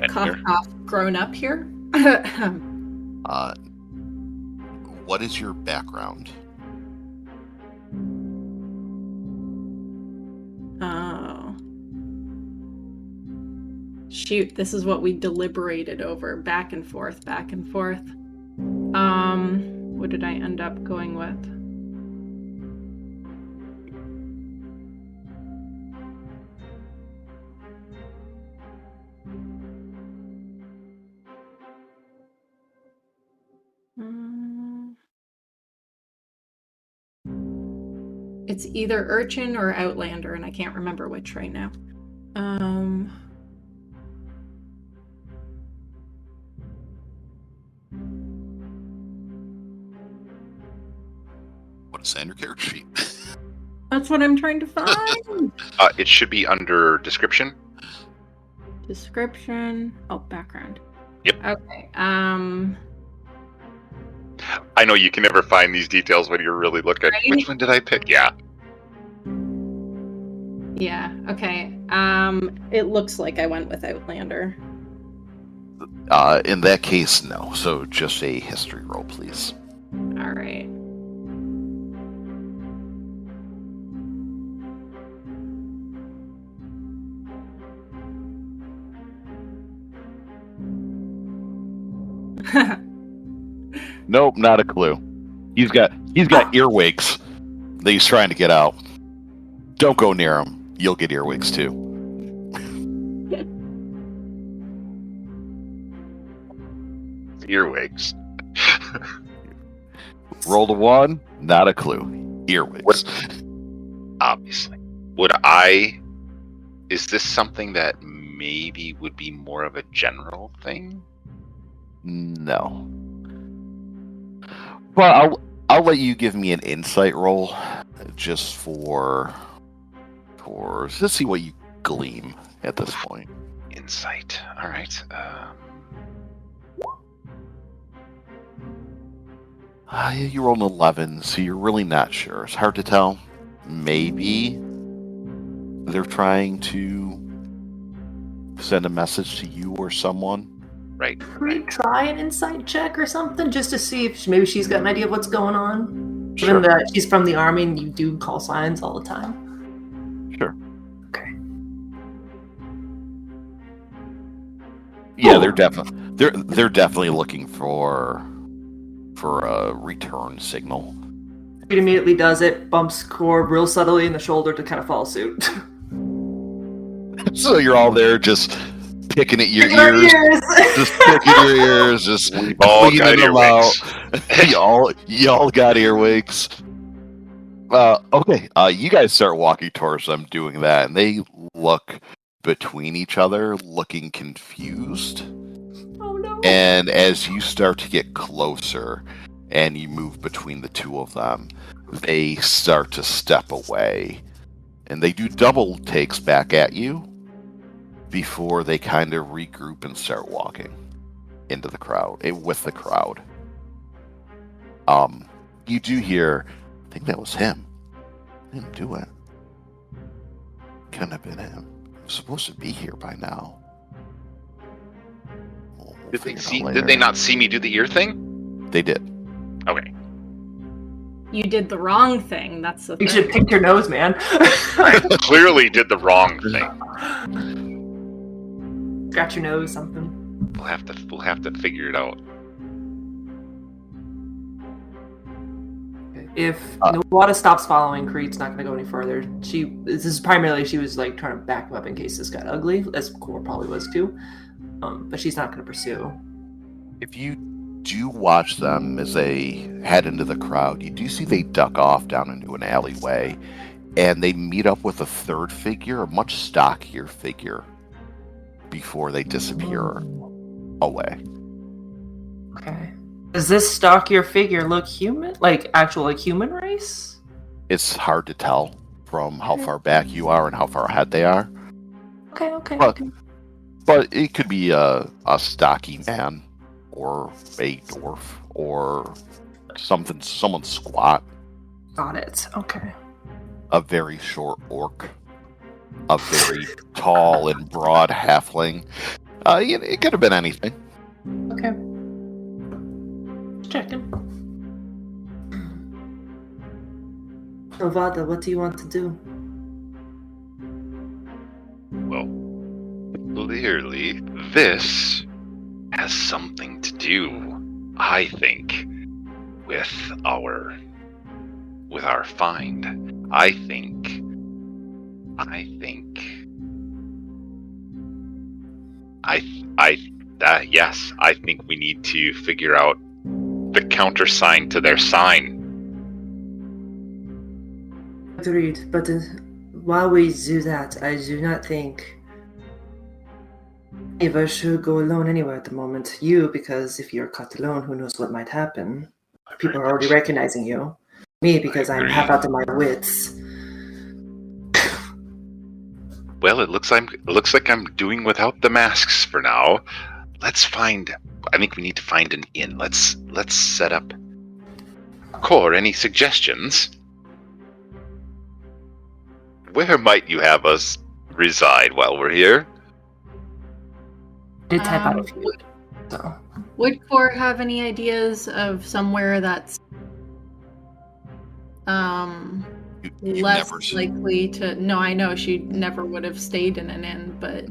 cough grown up here? What is your background? Oh. Shoot, this is what we deliberated over, back and forth. What did I end up going with? It's either Urchin or Outlander, and I can't remember which right now. What is on your character sheet? That's what I'm trying to find. It should be under description. Description. Oh, background. Yep. Okay. I know you can never find these details when you're really looking. Right? Which one did I pick? Yeah. Yeah, okay. It looks like I went with Outlander. In that case, no. So just a history roll, please. All right. Nope, not a clue. He's got earwigs that he's trying to get out. Don't go near him. You'll get earwigs too. Earwigs. Roll the 1, not a clue. Earwigs. Obviously. Is this something that maybe would be more of a general thing? No. Well, I'll let you give me an insight roll, just for to see what you glean at this point. Insight. All right. You rolled an 11, so you're really not sure. It's hard to tell. Maybe they're trying to send a message to you or someone Right. Could we try an insight check or something just to see if maybe she's got an idea of what's going on? Sure. Given that she's from the army and you do call signs all the time. Sure. Okay. Yeah, they're definitely looking for a return signal. It immediately does it, bumps Core real subtly in the shoulder to kind of follow suit. So you're all there just picking at your ears. Just picking your ears, just all got cleaning them out. y'all got earwigs. Okay, you guys start walking towards them doing that, and they look between each other, looking confused. Oh no. And as you start to get closer and you move between the two of them, they start to step away. And they do double takes back at you before they kind of regroup and start walking into the crowd, with the crowd. You do hear, I think that was him. I didn't do it. Couldn't have been him. He was supposed to be here by now. Did they not see me do the ear thing? They did. Okay. You did the wrong thing. That's the thing. You should have picked your nose, man. Clearly did the wrong thing. Scratch your nose, something. We'll have to figure it out. If Nawada stops following, Creed's not going to go any further. This is primarily she was like trying to back him up in case this got ugly, as Core probably was too. But she's not going to pursue. If you do watch them as they head into the crowd, you do see they duck off down into an alleyway, and they meet up with a third figure, a much stockier figure, before they disappear away. Okay. Does this stockier figure look human? Like actual human race? It's hard to tell from how far back you are and how far ahead they are. Okay. But it could be a stocky man, or a dwarf, or someone squat. Got it. Okay. A very short orc. A very tall and broad halfling. It could have been anything. Okay. Checking. Novada, what do you want to do? Well, clearly this has something to do, I think, with our find. I think we need to figure out the countersign to their sign. Agreed, but while we do that, I do not think if I should go alone anywhere at the moment. You, because if you're caught alone, who knows what might happen. People are already recognizing you. Me, because I'm half out of my wits. Well, it looks like I'm doing without the masks for now. I think we need to find an inn. Let's set up. Core, any suggestions? Where might you have us reside while we're here? Did type out a few. So. Would Core have any ideas of somewhere that's less likely to? No, I know she never would have stayed in an inn, but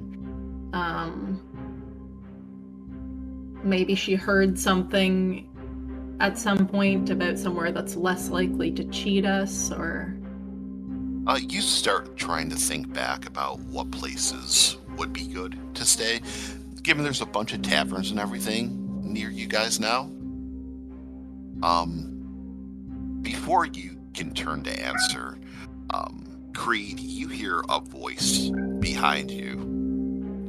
maybe she heard something at some point about somewhere that's less likely to cheat us, or... You start trying to think back about what places would be good to stay, given there's a bunch of taverns and everything near you guys now. Before you can turn to answer, Creed, you hear a voice behind you.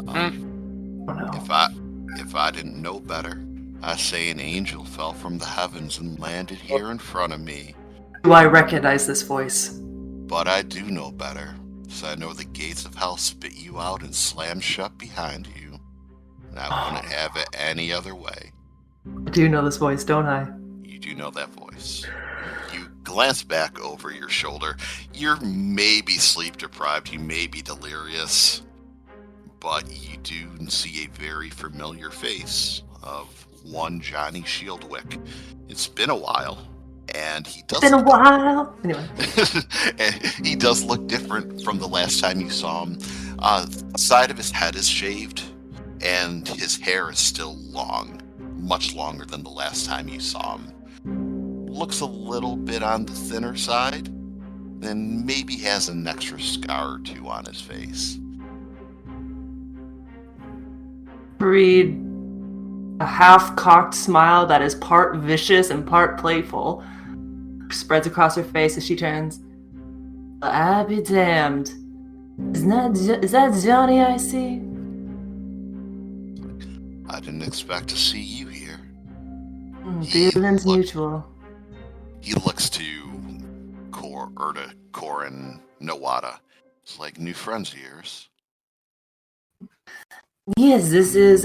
If I didn't know better, I say an angel fell from the heavens and landed here in front of me. Do I recognize this voice? But I do know better, so I know the gates of hell spit you out and slam shut behind you. And I wouldn't have it any other way. I do know this voice, don't I? You do know that voice. You glance back over your shoulder. You're maybe sleep deprived, you may be delirious, but you do see a very familiar face of one Johnny Shieldwick. It's been a while, and he does. It's been a while. Anyway, he does look different from the last time you saw him. The side of his head is shaved, and his hair is still long, much longer than the last time you saw him. Looks a little bit on the thinner side, and maybe has an extra scar or two on his face. Reed, a half-cocked smile that is part vicious and part playful, spreads across her face as she turns. I'll be damned. Is that Johnny I see? I didn't expect to see you here. Feelings mutual. He looks to Cor and Nawada. It's like new friends of yours. Yes, this is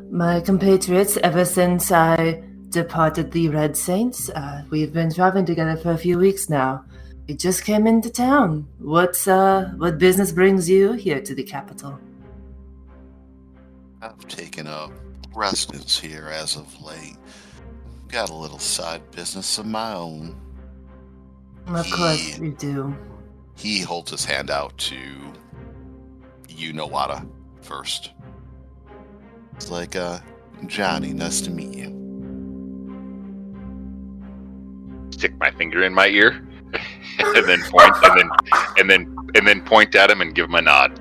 my compatriots ever since I departed the Red Saints. We've been traveling together for a few weeks now. We just came into town. What business brings you here to the capital? I've taken up residence here as of late. Got a little side business of my own. Of course you do. He holds his hand out to you, Nawada, first. It's like, Johnny, nice to meet you. Stick my finger in my ear, and then point, and then point at him and give him a nod.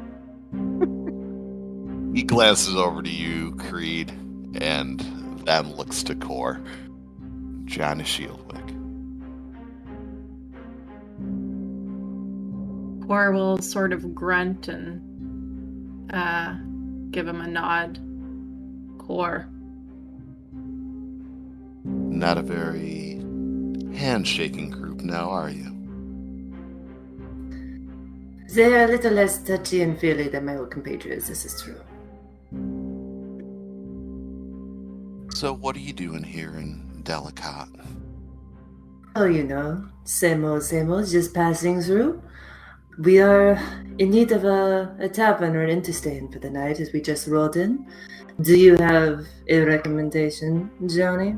He glances over to you, Creed, and then looks to Cor. Johnny Shieldwick. Cor will sort of grunt and give him a nod. Cor. Not a very handshaking group now, are you? They are a little less touchy and feely than my old compatriots, this is true. So what are you doing here in Delkot? Oh, you know, same old, just passing through. We are in need of a tavern or an inn to stay in for the night as we just rolled in. Do you have a recommendation, Johnny?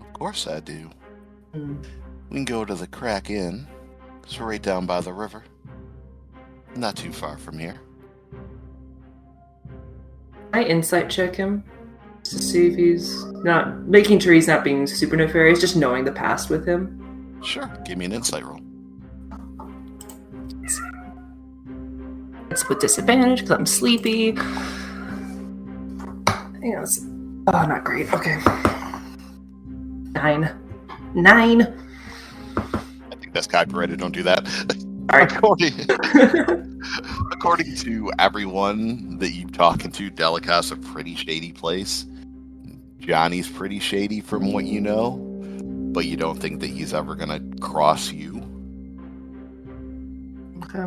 Of course I do. We can go to the Crack Inn. It's right down by the river. Not too far from here. I insight check him to see if he's not making sure he's not being super nefarious, just knowing the past with him. Sure, give me an insight roll. It's with disadvantage because I'm sleepy. It's not great. Okay. 9. I think that's copyrighted. Don't do that. Sorry. According to everyone that you're talking to, Delkot's a pretty shady place. Johnny's pretty shady from what you know, but you don't think that he's ever going to cross you. Okay.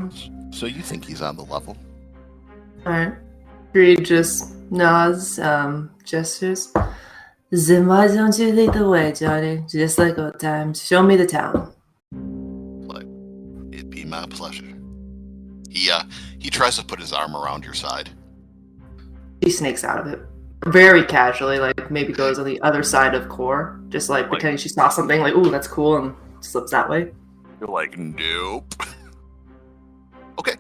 So you think he's on the level. Alright. Reed just nods, gestures. Then why don't you lead the way, Johnny? Just like old times. Show me the town. It'd be my pleasure. He tries to put his arm around your side. He snakes out of it. Very casually, like maybe goes on the other side of Cor. Just like pretending she saw something, like, ooh, that's cool, and slips that way. You're like, nope. Okay.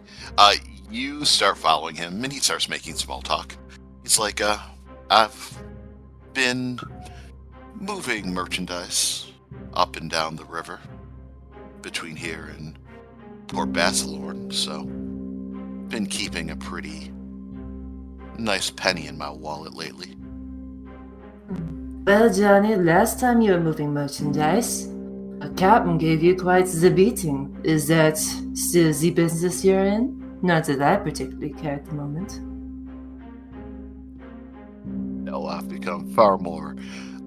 You start following him, and he starts making small talk. He's like, I've been moving merchandise up and down the river between here and Port Basilorn, so been keeping a pretty nice penny in my wallet lately. Well, Johnny, last time you were moving merchandise, a captain gave you quite the beating. Is that still the business you're in? Not that I particularly care at the moment. No, I've become far more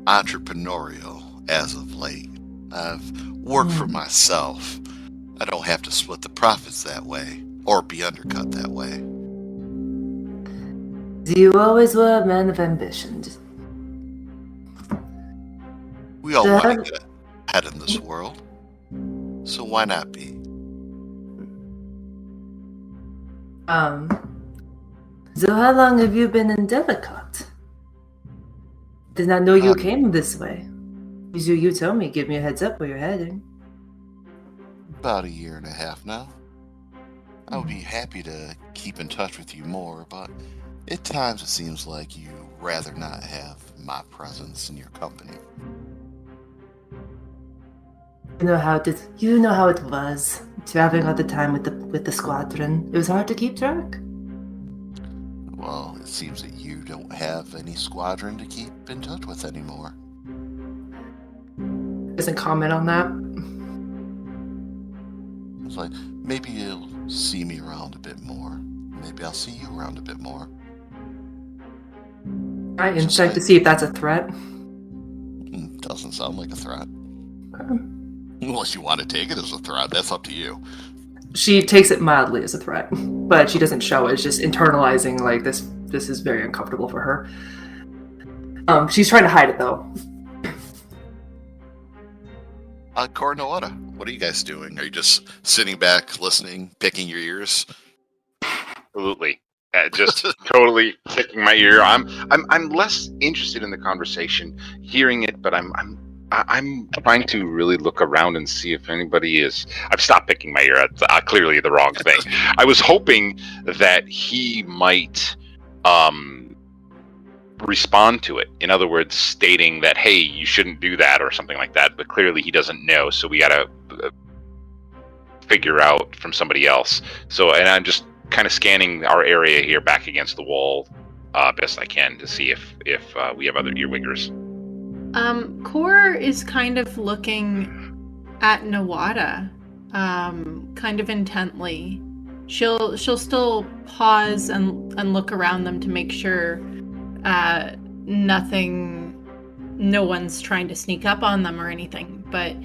entrepreneurial as of late. I've worked for myself. I don't have to split the profits that way, or be undercut that way. You always were a man of ambition. We all want to get ahead in this world, so why not be? So how long have you been in Delkot? Did not know you came this way. You told me, give me a heads up where you're heading. About 1.5 years now. I would be happy to keep in touch with you more, but at times it seems like you rather not have my presence in your company. You know how it was traveling all the time with the squadron. It was hard to keep track. Well, it seems that you don't have any squadron to keep in touch with anymore. Doesn't comment on that. It's like, maybe you'll see me around a bit more. Maybe I'll see you around a bit more. Alright, insight to see if that's a threat. Doesn't sound like a threat. Okay. Unless you want to take it as a threat, that's up to you. She takes it mildly as a threat, but she doesn't show it. It's just internalizing, like, this is very uncomfortable for her. She's trying to hide it, though. Coronawada, what are you guys doing? Are you just sitting back, listening, picking your ears? Absolutely. Just totally picking my ear. I'm less interested in the conversation, hearing it, but I'm trying to really look around and see if anybody is. I've stopped picking my ear. That's clearly the wrong thing. I was hoping that he might respond to it. In other words, stating that, hey, you shouldn't do that or something like that. But clearly he doesn't know, so we got to figure out from somebody else. So, and I'm just kind of scanning our area here back against the wall best I can to see if we have other earwiggers. Kor is kind of looking at Nawada, kind of intently. She'll still pause and look around them to make sure no one's trying to sneak up on them or anything. But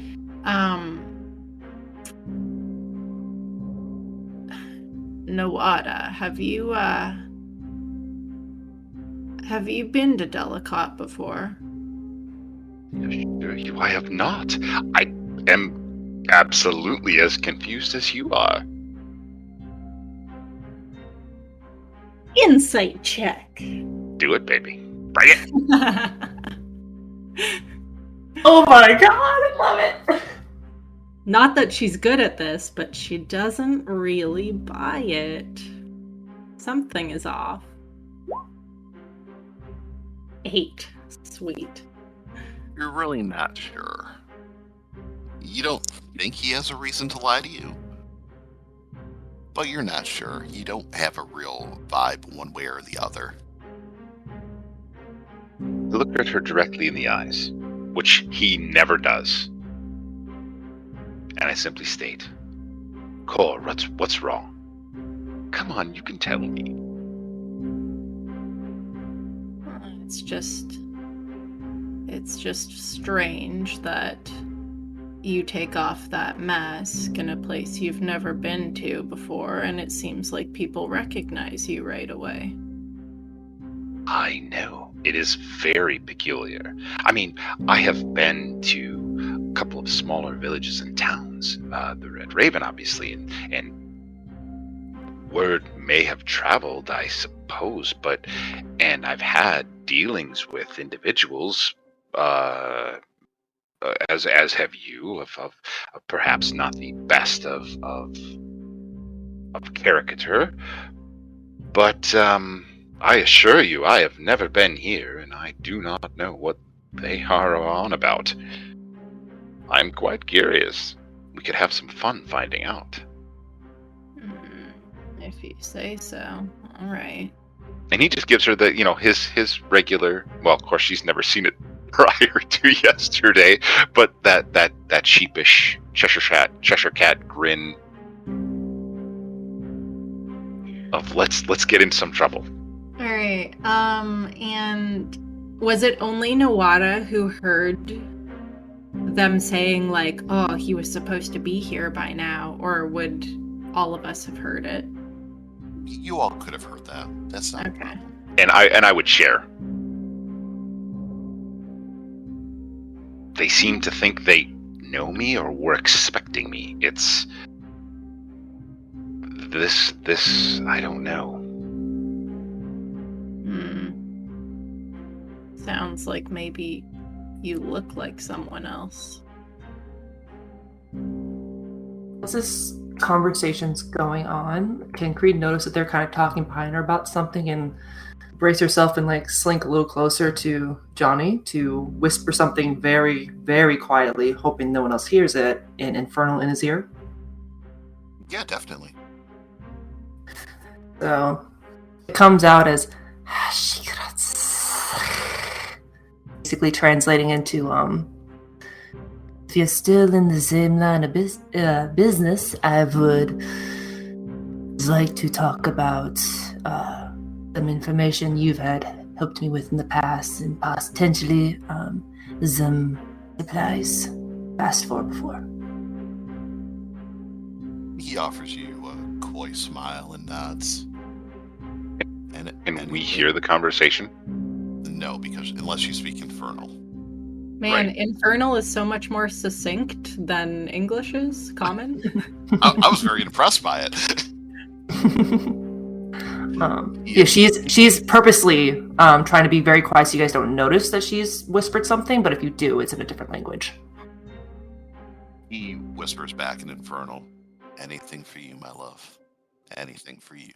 Nawada, have you been to Delkot before? I have not. I am absolutely as confused as you are. Insight check. Do it, baby. Bring it. Oh my god, I love it. Not that she's good at this, but she doesn't really buy it. Something is off. 8. Sweet. You're really not sure. You don't think he has a reason to lie to you. But you're not sure. You don't have a real vibe one way or the other. I looked at her directly in the eyes, which he never does. And I simply state, Kor, what's wrong? Come on, you can tell me. It's just strange that you take off that mask in a place you've never been to before, and it seems like people recognize you right away. I know. It is very peculiar. I mean, I have been to a couple of smaller villages and towns, the Red Raven, obviously, and word may have traveled, I suppose, and I've had dealings with individuals, as have you, of perhaps not the best of caricature, but I assure you, I have never been here, and I do not know what they are on about. I'm quite curious. We could have some fun finding out. If you say so. All right. And he just gives her the, his regular. Well, of course, she's never seen it prior to yesterday, but that sheepish Cheshire Cat grin of let's get in some trouble. All right. And was it only Nawada who heard them saying, like, oh, he was supposed to be here by now, or would all of us have heard it? You all could have heard that. That's not okay. And I would share. They seem to think they know me or were expecting me. It's this I don't know. Sounds like maybe you look like someone else. As this conversation's going on, can Creed notice that they're kind of talking behind her about something and brace herself and like slink a little closer to Johnny to whisper something very, very quietly, hoping no one else hears it, in Infernal in his ear? Yeah, definitely. So it comes out as basically translating into if you're still in the same line of business, I would like to talk about some information you've had helped me with in the past, and potentially some supplies asked for before. He offers you a coy smile and nods. And we hear the conversation? No, because unless you speak Infernal. Man, Right. Infernal is so much more succinct than English is common. I was very impressed by it. Yeah, she's purposely trying to be very quiet so you guys don't notice that she's whispered something, but if you do, it's in a different language. He whispers back in Infernal, "Anything for you, my love. Anything for you."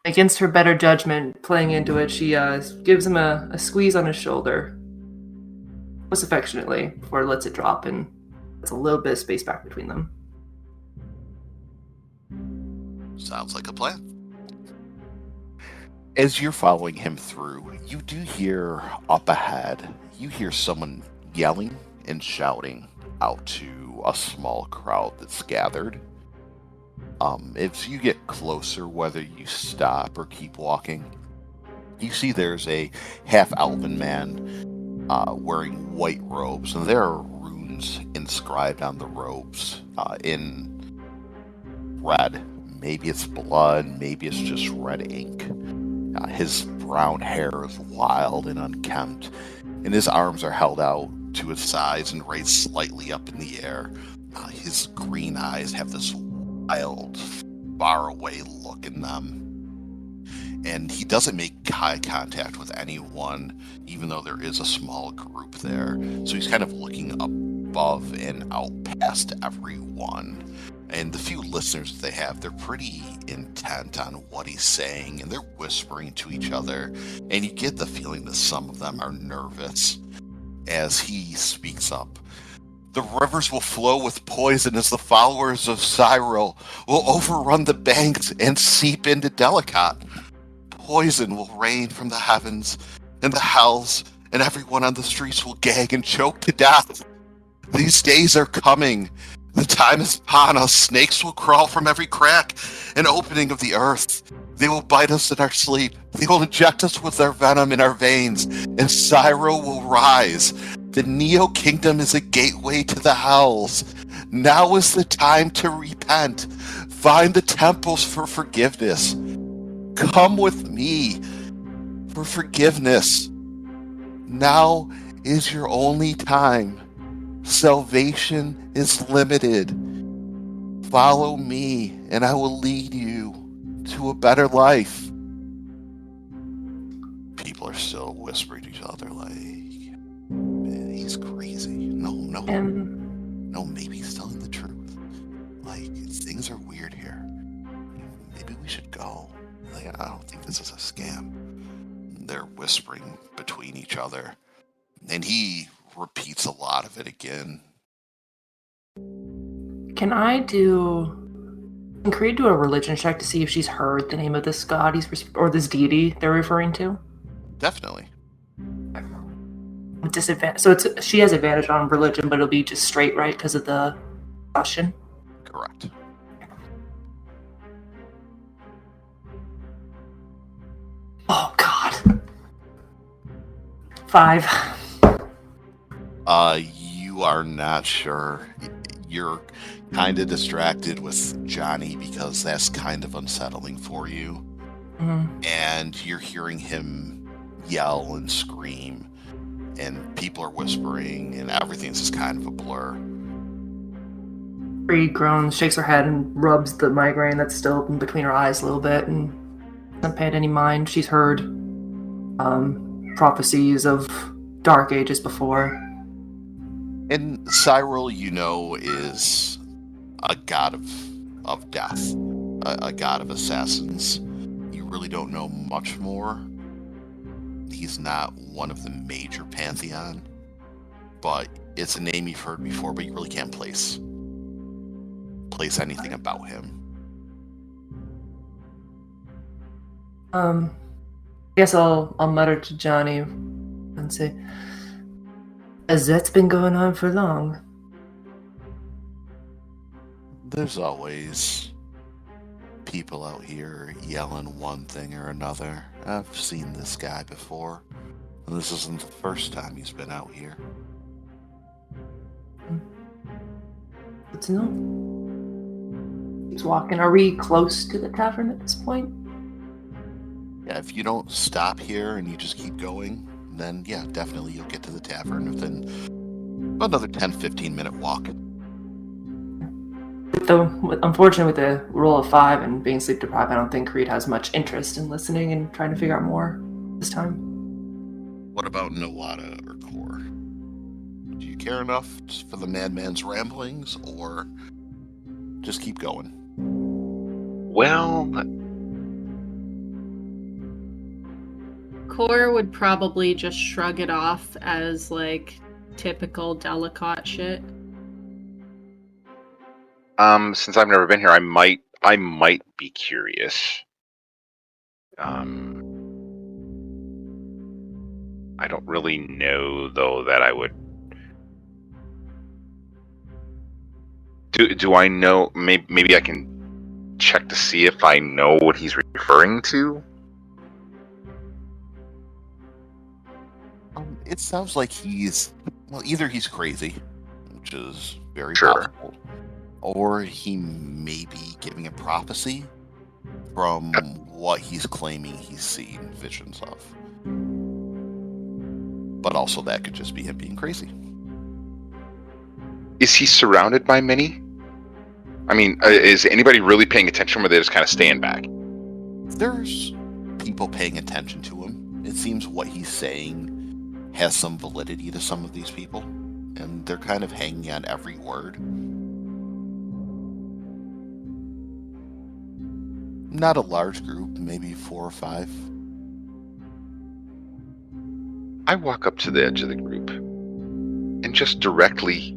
Against her better judgment, playing into it, she gives him a squeeze on his shoulder, most affectionately, before lets it drop, and there's a little bit of space back between them. Sounds like a plan. As you're following him through, you do hear up ahead, you hear someone yelling and shouting out to a small crowd that's gathered. As you get closer, whether you stop or keep walking, you see there's a half-elven man wearing white robes, and there are runes inscribed on the robes in red. Maybe it's blood, maybe it's just red ink. His brown hair is wild and unkempt, and his arms are held out to his sides and raised slightly up in the air. His green eyes have this wild, faraway look in them. And he doesn't make eye contact with anyone, even though there is a small group there. So he's kind of looking above and out past everyone. And the few listeners that they have, they're pretty intent on what he's saying, and they're whispering to each other. And you get the feeling that some of them are nervous as he speaks up. "The rivers will flow with poison as the followers of Cyril will overrun the banks and seep into Delkot. Poison will rain from the heavens and the hells, and everyone on the streets will gag and choke to death. These days are coming. The time is upon us. Snakes will crawl from every crack and opening of the earth. They will bite us in our sleep. They will inject us with their venom in our veins, and Cyril will rise. The Neo Kingdom is a gateway to the hells. Now is the time to repent. Find the temples for forgiveness. Come with me for forgiveness. Now is your only time. Salvation is limited. Follow me, and I will lead you to a better life." People are still whispering to each other like, "Man, he's crazy. No, maybe he's telling the truth. Like, things are weird here. Maybe we should go. Like, I don't think this is a scam." They're whispering between each other, and he repeats a lot of it again. Can Creed do a religion check to see if she's heard the name of this god or this deity they're referring to? Definitely. With disadvantage. So she has advantage on religion, but it'll be just straight, right? Because of the question. Correct. Oh God. 5. You are not sure. You're kind of distracted with Johnny because that's kind of unsettling for you. Mm-hmm. And you're hearing him yell and scream, and people are whispering, and everything's just kind of a blur. Creed groans, shakes her head, and rubs the migraine that's still in between her eyes a little bit, and doesn't pay it any mind. She's heard prophecies of dark ages before. And Cyril, is a god of death, a god of assassins. You really don't know much more. He's not one of the major pantheon, but it's a name you've heard before, but you really can't place anything about him. I guess I'll mutter to Johnny and say, has that been going on for long? There's always people out here yelling one thing or another. I've seen this guy before. And this isn't the first time he's been out here. Good to know. He's walking. Are we close to the tavern at this point? Yeah, if you don't stop here and you just keep going, then yeah, definitely you'll get to the tavern within another 10-15 minute walk. Unfortunately, with the roll of 5 and being sleep deprived, I don't think Creed has much interest in listening and trying to figure out more this time. What about Nawada or Kor? Do you care enough for the madman's ramblings, or just keep going? Well, Kor would probably just shrug it off as like typical Delkot shit. Since I've never been here, I might be curious. I don't really know though that I would. Do I know? Maybe I can check to see if I know what he's referring to. It sounds like either he's crazy, which is very Sure. possible, or he may be giving a prophecy from what he's claiming he's seen visions of. But also that could just be him being crazy. Is he surrounded by many? I mean, is anybody really paying attention, or are they just kind of staying back? There's people paying attention to him. It seems what he's saying has some validity to some of these people, and they're kind of hanging on every word. Not a large group, maybe 4 or 5. I walk up to the edge of the group and just directly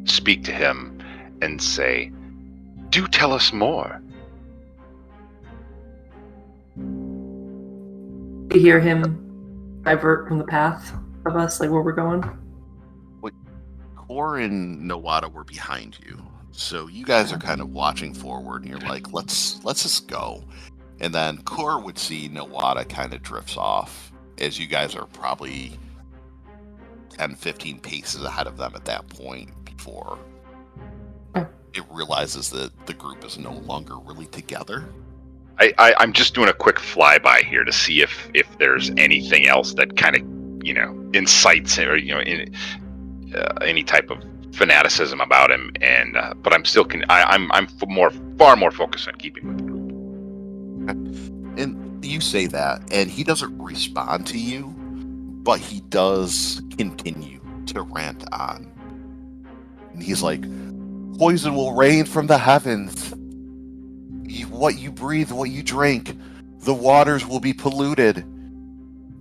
speak to him and say, "Do tell us more." We hear him divert from the path of us, like where we're going. Kor and Nawada were behind you, so you guys are kind of watching forward, and you're like, let's just go. And then Kor would see Nawada kind of drifts off, as you guys are probably 10-15 paces ahead of them at that point, before it realizes that the group is no longer really together. I'm just doing a quick flyby here to see if there's anything else that kind of, incites him, or, any type of fanaticism about him. And but I'm still I'm far more focused on keeping with the group. And you say that, and he doesn't respond to you, but he does continue to rant on. And he's like, "Poison will rain from the heavens. What you breathe, what you drink, the waters will be polluted.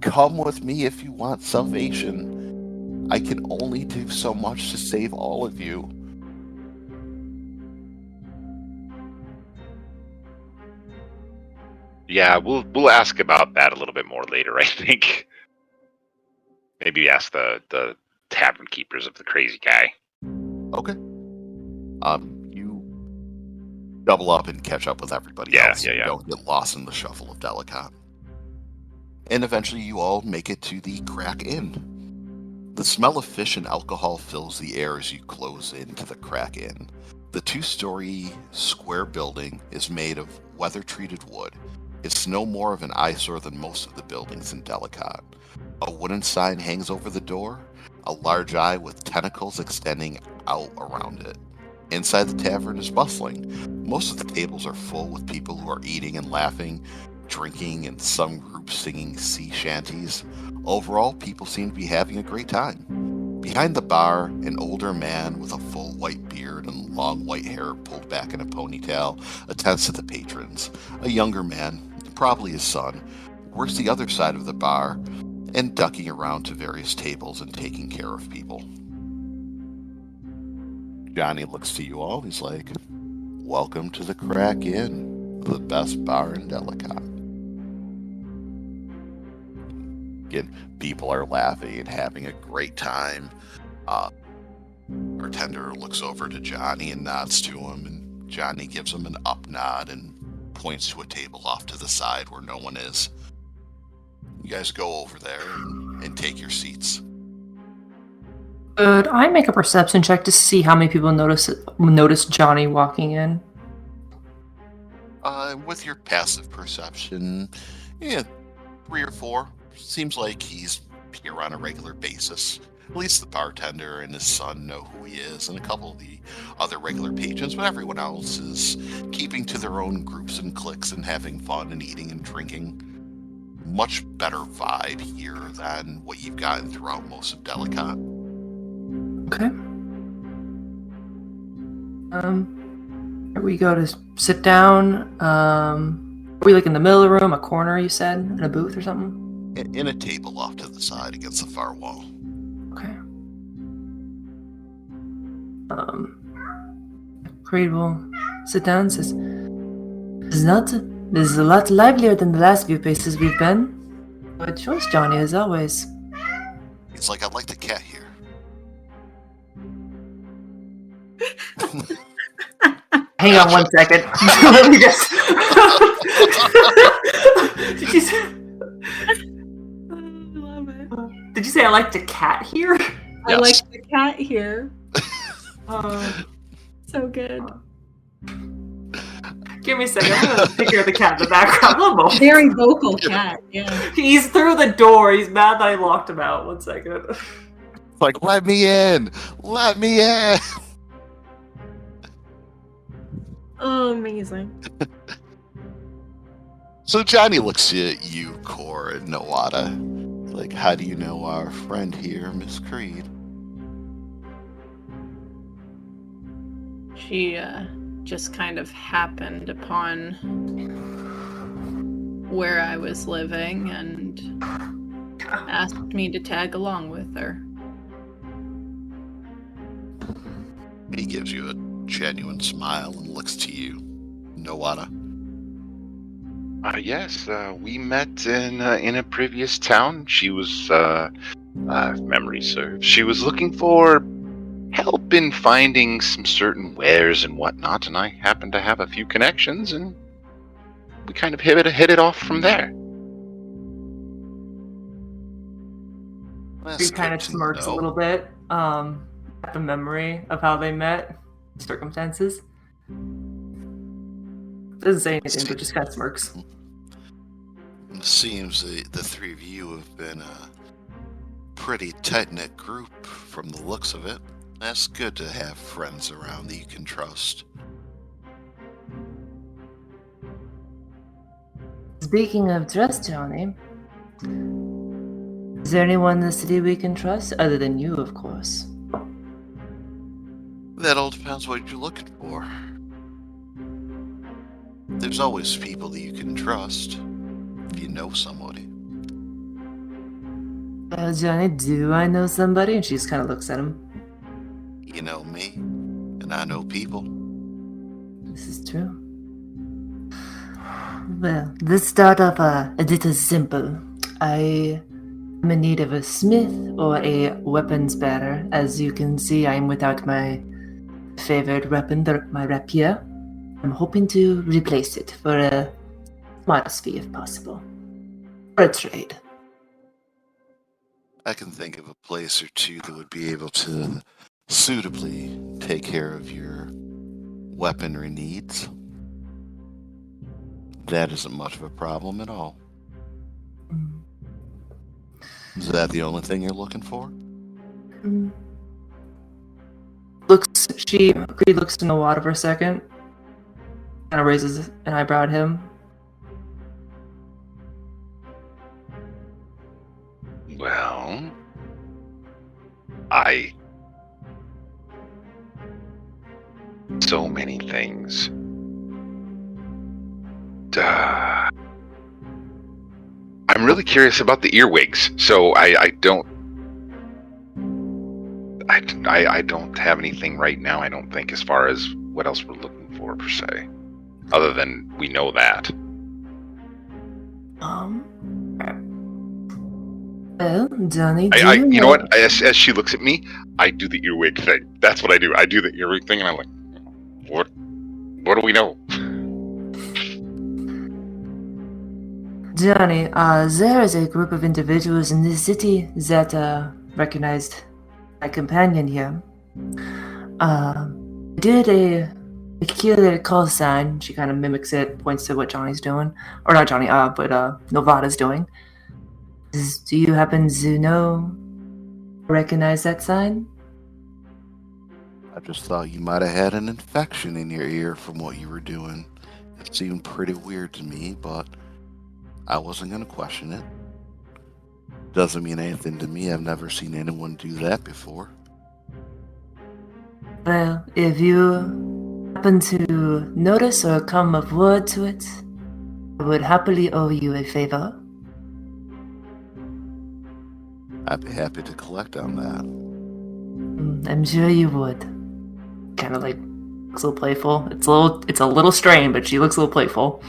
Come with me if you want salvation. I can only do so much to save all of you." Yeah, we'll ask about that a little bit more later, I think. Maybe ask the tavern keepers of the crazy guy. Okay. You double up and catch up with everybody else. Yeah. You don't get lost in the shuffle of Delkot. And eventually you all make it to the Crack Inn. The smell of fish and alcohol fills the air as you close into the Crack Inn. The 2-story square building is made of weather-treated wood. It's no more of an eyesore than most of the buildings in Delkot. A wooden sign hangs over the door, a large eye with tentacles extending out around it. Inside the tavern is bustling. Most of the tables are full with people who are eating and laughing, drinking, and some groups singing sea shanties. Overall, people seem to be having a great time. Behind the bar, an older man with a full white beard and long white hair pulled back in a ponytail attends to the patrons. A younger man, probably his son, works the other side of the bar and ducking around to various tables and taking care of people. Johnny looks to you all. He's like, "Welcome to the Crack Inn, the best bar in Delkot." Again, people are laughing and having a great time. Bartender looks over to Johnny and nods to him, and Johnny gives him an up nod and points to a table off to the side where no one is. You guys go over there and take your seats. Could I make a perception check to see how many people notice Johnny walking in? With your passive perception, 3 or 4. Seems like he's here on a regular basis. At least the bartender and his son know who he is, and a couple of the other regular patrons, but everyone else is keeping to their own groups and cliques and having fun and eating and drinking. Much better vibe here than what you've gotten throughout most of Delkot. Okay. We go to sit down. Are we like in the middle of the room, a corner, you said? In a booth or something? In a table off to the side against the far wall. Okay. Creed will sit down and says, This is a lot livelier than the last few places we've been. Good choice, Johnny, as always. He's like, "I like the cat here." Hang on one second. Let me just... Did you say I like the cat here? I like the cat here. So good. Give me a second. I'm gonna figure out the cat in the background. Very vocal cat, yeah. He's through the door. He's mad that I locked him out. 1 second. Like, "Let me in! Let me in!" Oh, amazing. So Johnny looks at you, Core, and Nawada. Like, "How do you know our friend here, Miss Creed?" She just kind of happened upon where I was living and asked me to tag along with her. He gives you a genuine smile and looks to you, Nawada. Yes, we met in a previous town. She was, if memory serves, she was looking for help in finding some certain wares and whatnot, and I happened to have a few connections, and we kind of hit it off from there. He kind of smirks a little bit at the memory of how they met, circumstances. Doesn't say anything, but just kind of smirks. Seems the three of you have been a pretty tight-knit group from the looks of it. That's good to have friends around that you can trust. Speaking of trust, Johnny, is there anyone in the city we can trust, other than you, of course? That all depends what you're looking for. There's always people that you can trust, if you know somebody. Well, Johnny, do I know somebody? And she just kind of looks at him. You know me, and I know people. This is true. Well, let's start off a little simple. I am in need of a smith or a weapons bearer. As you can see, I'm without my favorite weapon, my rapier. I'm hoping to replace it for a modest fee, if possible. For a trade. I can think of a place or two that would be able to suitably take care of your weaponry needs. That isn't much of a problem at all. Is that the only thing you're looking for? Creed looks in the water for a second. Kind of raises an eyebrow at him. Well, so many things. I'm really curious about the earwigs, so I don't have anything right now, I don't think, as far as what else we're looking for, per se. Other than we know that. Well, Johnny, you know what? As she looks at me, I do the earwig thing. That's what I do. I do the earwig thing, and I'm like, what do we know? Johnny, there is a group of individuals in this city that recognized my companion here. Did a peculiar call sign. She kind of mimics it, points to what Johnny's doing. Or not Johnny, but Novada's doing. Do you happen to recognize that sign? I just thought you might have had an infection in your ear from what you were doing. It seemed pretty weird to me, but I wasn't going to question it. Doesn't mean anything to me. I've never seen anyone do that before. Well, if you happen to notice or come of word to it, I would happily owe you a favor. I'd be happy to collect on that. I'm sure you would. Kind of like looks a little playful. It's a little strained, but she looks a little playful.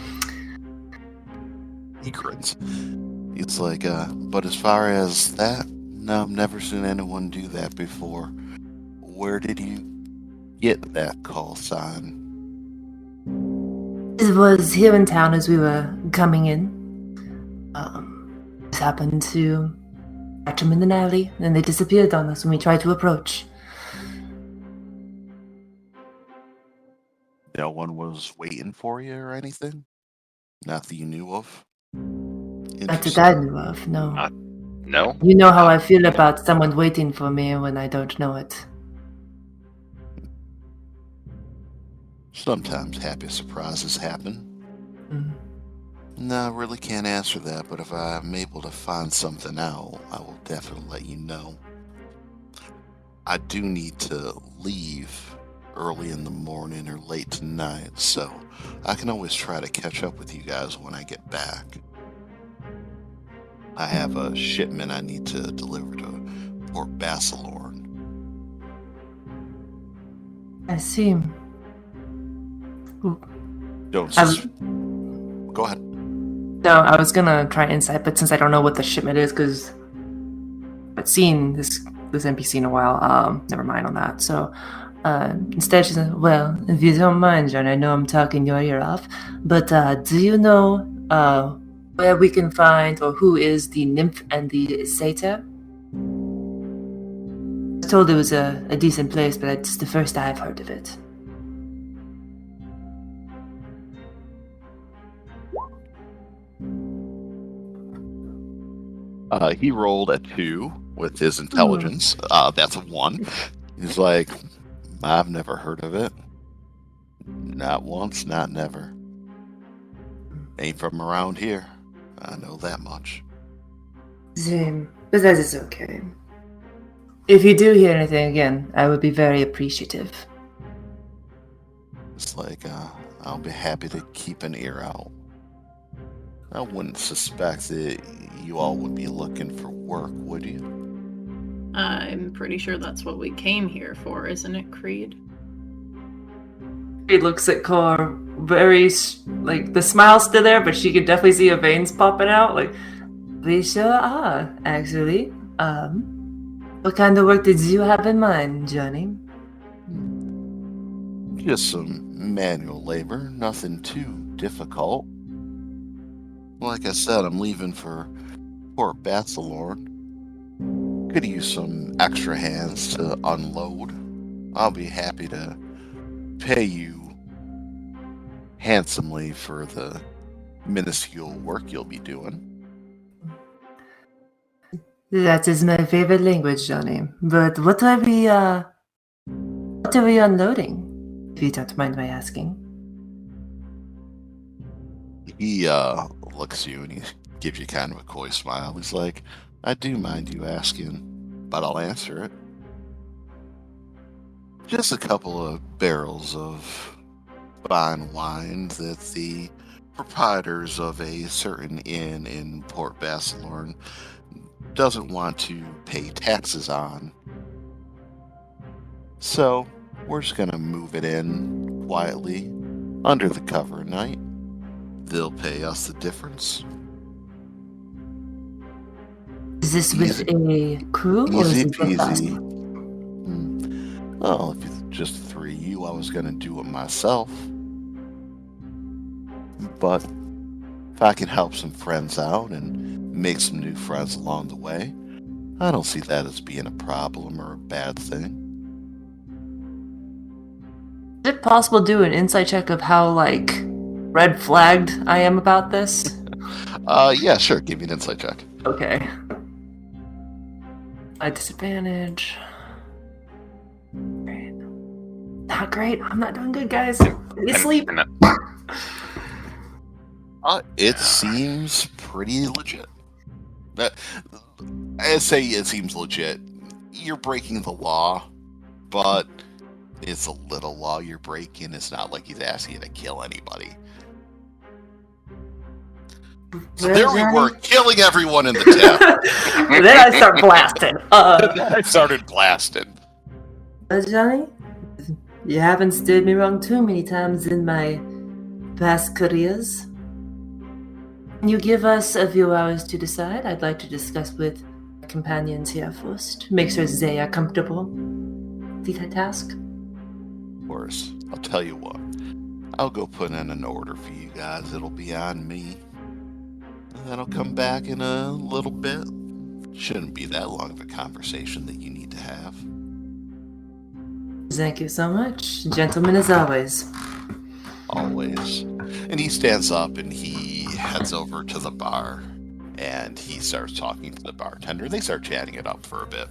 He grins. He's like, but as far as that, no, I've never seen anyone do that before. Where did you get that call sign? It was here in town as we were coming in. Just happened to catch them in an alley, and they disappeared on us when we tried to approach. No one was waiting for you or anything? Not that you knew of? Not that I knew of, no. No? You know how I feel about someone waiting for me when I don't know it. Sometimes happy surprises happen. No, I really can't answer that, but if I'm able to find something out, I will definitely let you know. I do need to leave early in the morning or late tonight, so I can always try to catch up with you guys when I get back. I have a shipment I need to deliver to Port Basilorn. I see. Go ahead. No, I was gonna try insight, but since I don't know what the shipment is, because I've seen this NPC in a while, never mind on that. So instead she said, well, if you don't mind, John, I know I'm talking your ear off, but do you know where we can find, or who is the nymph and the satyr? I was told it was a decent place, but it's the first I've heard of it. He rolled a 2 with his intelligence. That's a 1. He's like, I've never heard of it. Not once, not never. Ain't from around here. I know that much. Same, but that is okay. If you do hear anything again, I would be very appreciative. It's like, I'll be happy to keep an ear out. I wouldn't suspect that you all would be looking for work, would you? I'm pretty sure that's what we came here for, isn't it, Creed? Creed looks at Cor very, like, the smile's still there, but she could definitely see her veins popping out. Like, we sure are, actually. What kind of work did you have in mind, Johnny? Just some manual labor, nothing too difficult. Like I said, I'm leaving for Port Basilorn. Could use some extra hands to unload. I'll be happy to pay you handsomely for the minuscule work you'll be doing. That is my favorite language, Johnny. But what are we unloading? If you don't mind my asking. He looks at you and he gives you kind of a coy smile. He's like, I do mind you asking, but I'll answer it. Just a couple of barrels of fine wine that the proprietors of a certain inn in Port Basselorn doesn't want to pay taxes on. So, we're just gonna move it in quietly, under the cover of night. They'll pay us the difference. Is this with a crew or is Easy it with us? peasy. Well, if it's just the three of you, I was gonna do it myself. But if I can help some friends out and make some new friends along the way, I don't see that as being a problem or a bad thing. Is it possible to do an insight check of how, red flagged I am about this? Yeah, sure. Give me an insight check. Okay. At disadvantage. Great. Not great. I'm not doing good, guys. You sleep. It seems pretty legit. I say it seems legit. You're breaking the law, but it's a little law you're breaking. It's not like he's asking you to kill anybody. So there we were, killing everyone in the town. Then I start blasting. I started blasting. Johnny, you haven't steered me wrong too many times in my past careers. Can you give us a few hours to decide? I'd like to discuss with my companions here first. Make sure they are comfortable with that task. Of course. I'll tell you what. I'll go put in an order for you guys. It'll be on me. And then I'll come back in a little bit. Shouldn't be that long of a conversation that you need to have. Thank you so much. Gentlemen as always. Always. And he stands up and he heads over to the bar. And he starts talking to the bartender. They start chatting it up for a bit.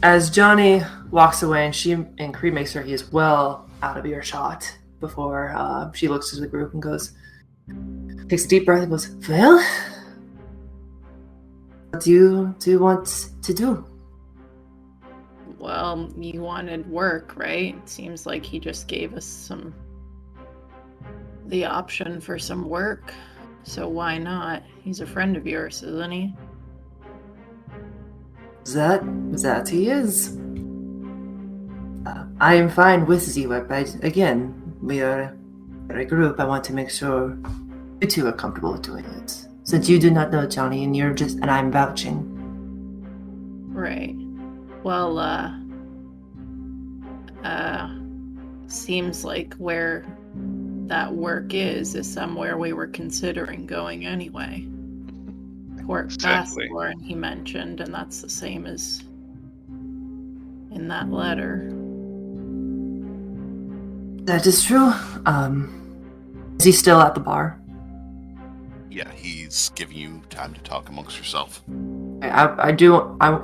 As Johnny walks away and Creed makes sure he is well out of earshot before she looks to the group and takes a deep breath and goes, well, what do you want to do? Well, you wanted work, right? It seems like he just gave us the option for some work. So why not? He's a friend of yours, isn't he? That he is. I am fine with Z-Web, but again, we are a group. I want to make sure you two are comfortable with doing it. Since you do not know Johnny and I'm vouching. Right. Well, seems like where that work is somewhere we were considering going anyway. Port Basselorn, he mentioned, and that's the same as in that letter. That is true. Is he still at the bar? Yeah, he's giving you time to talk amongst yourself.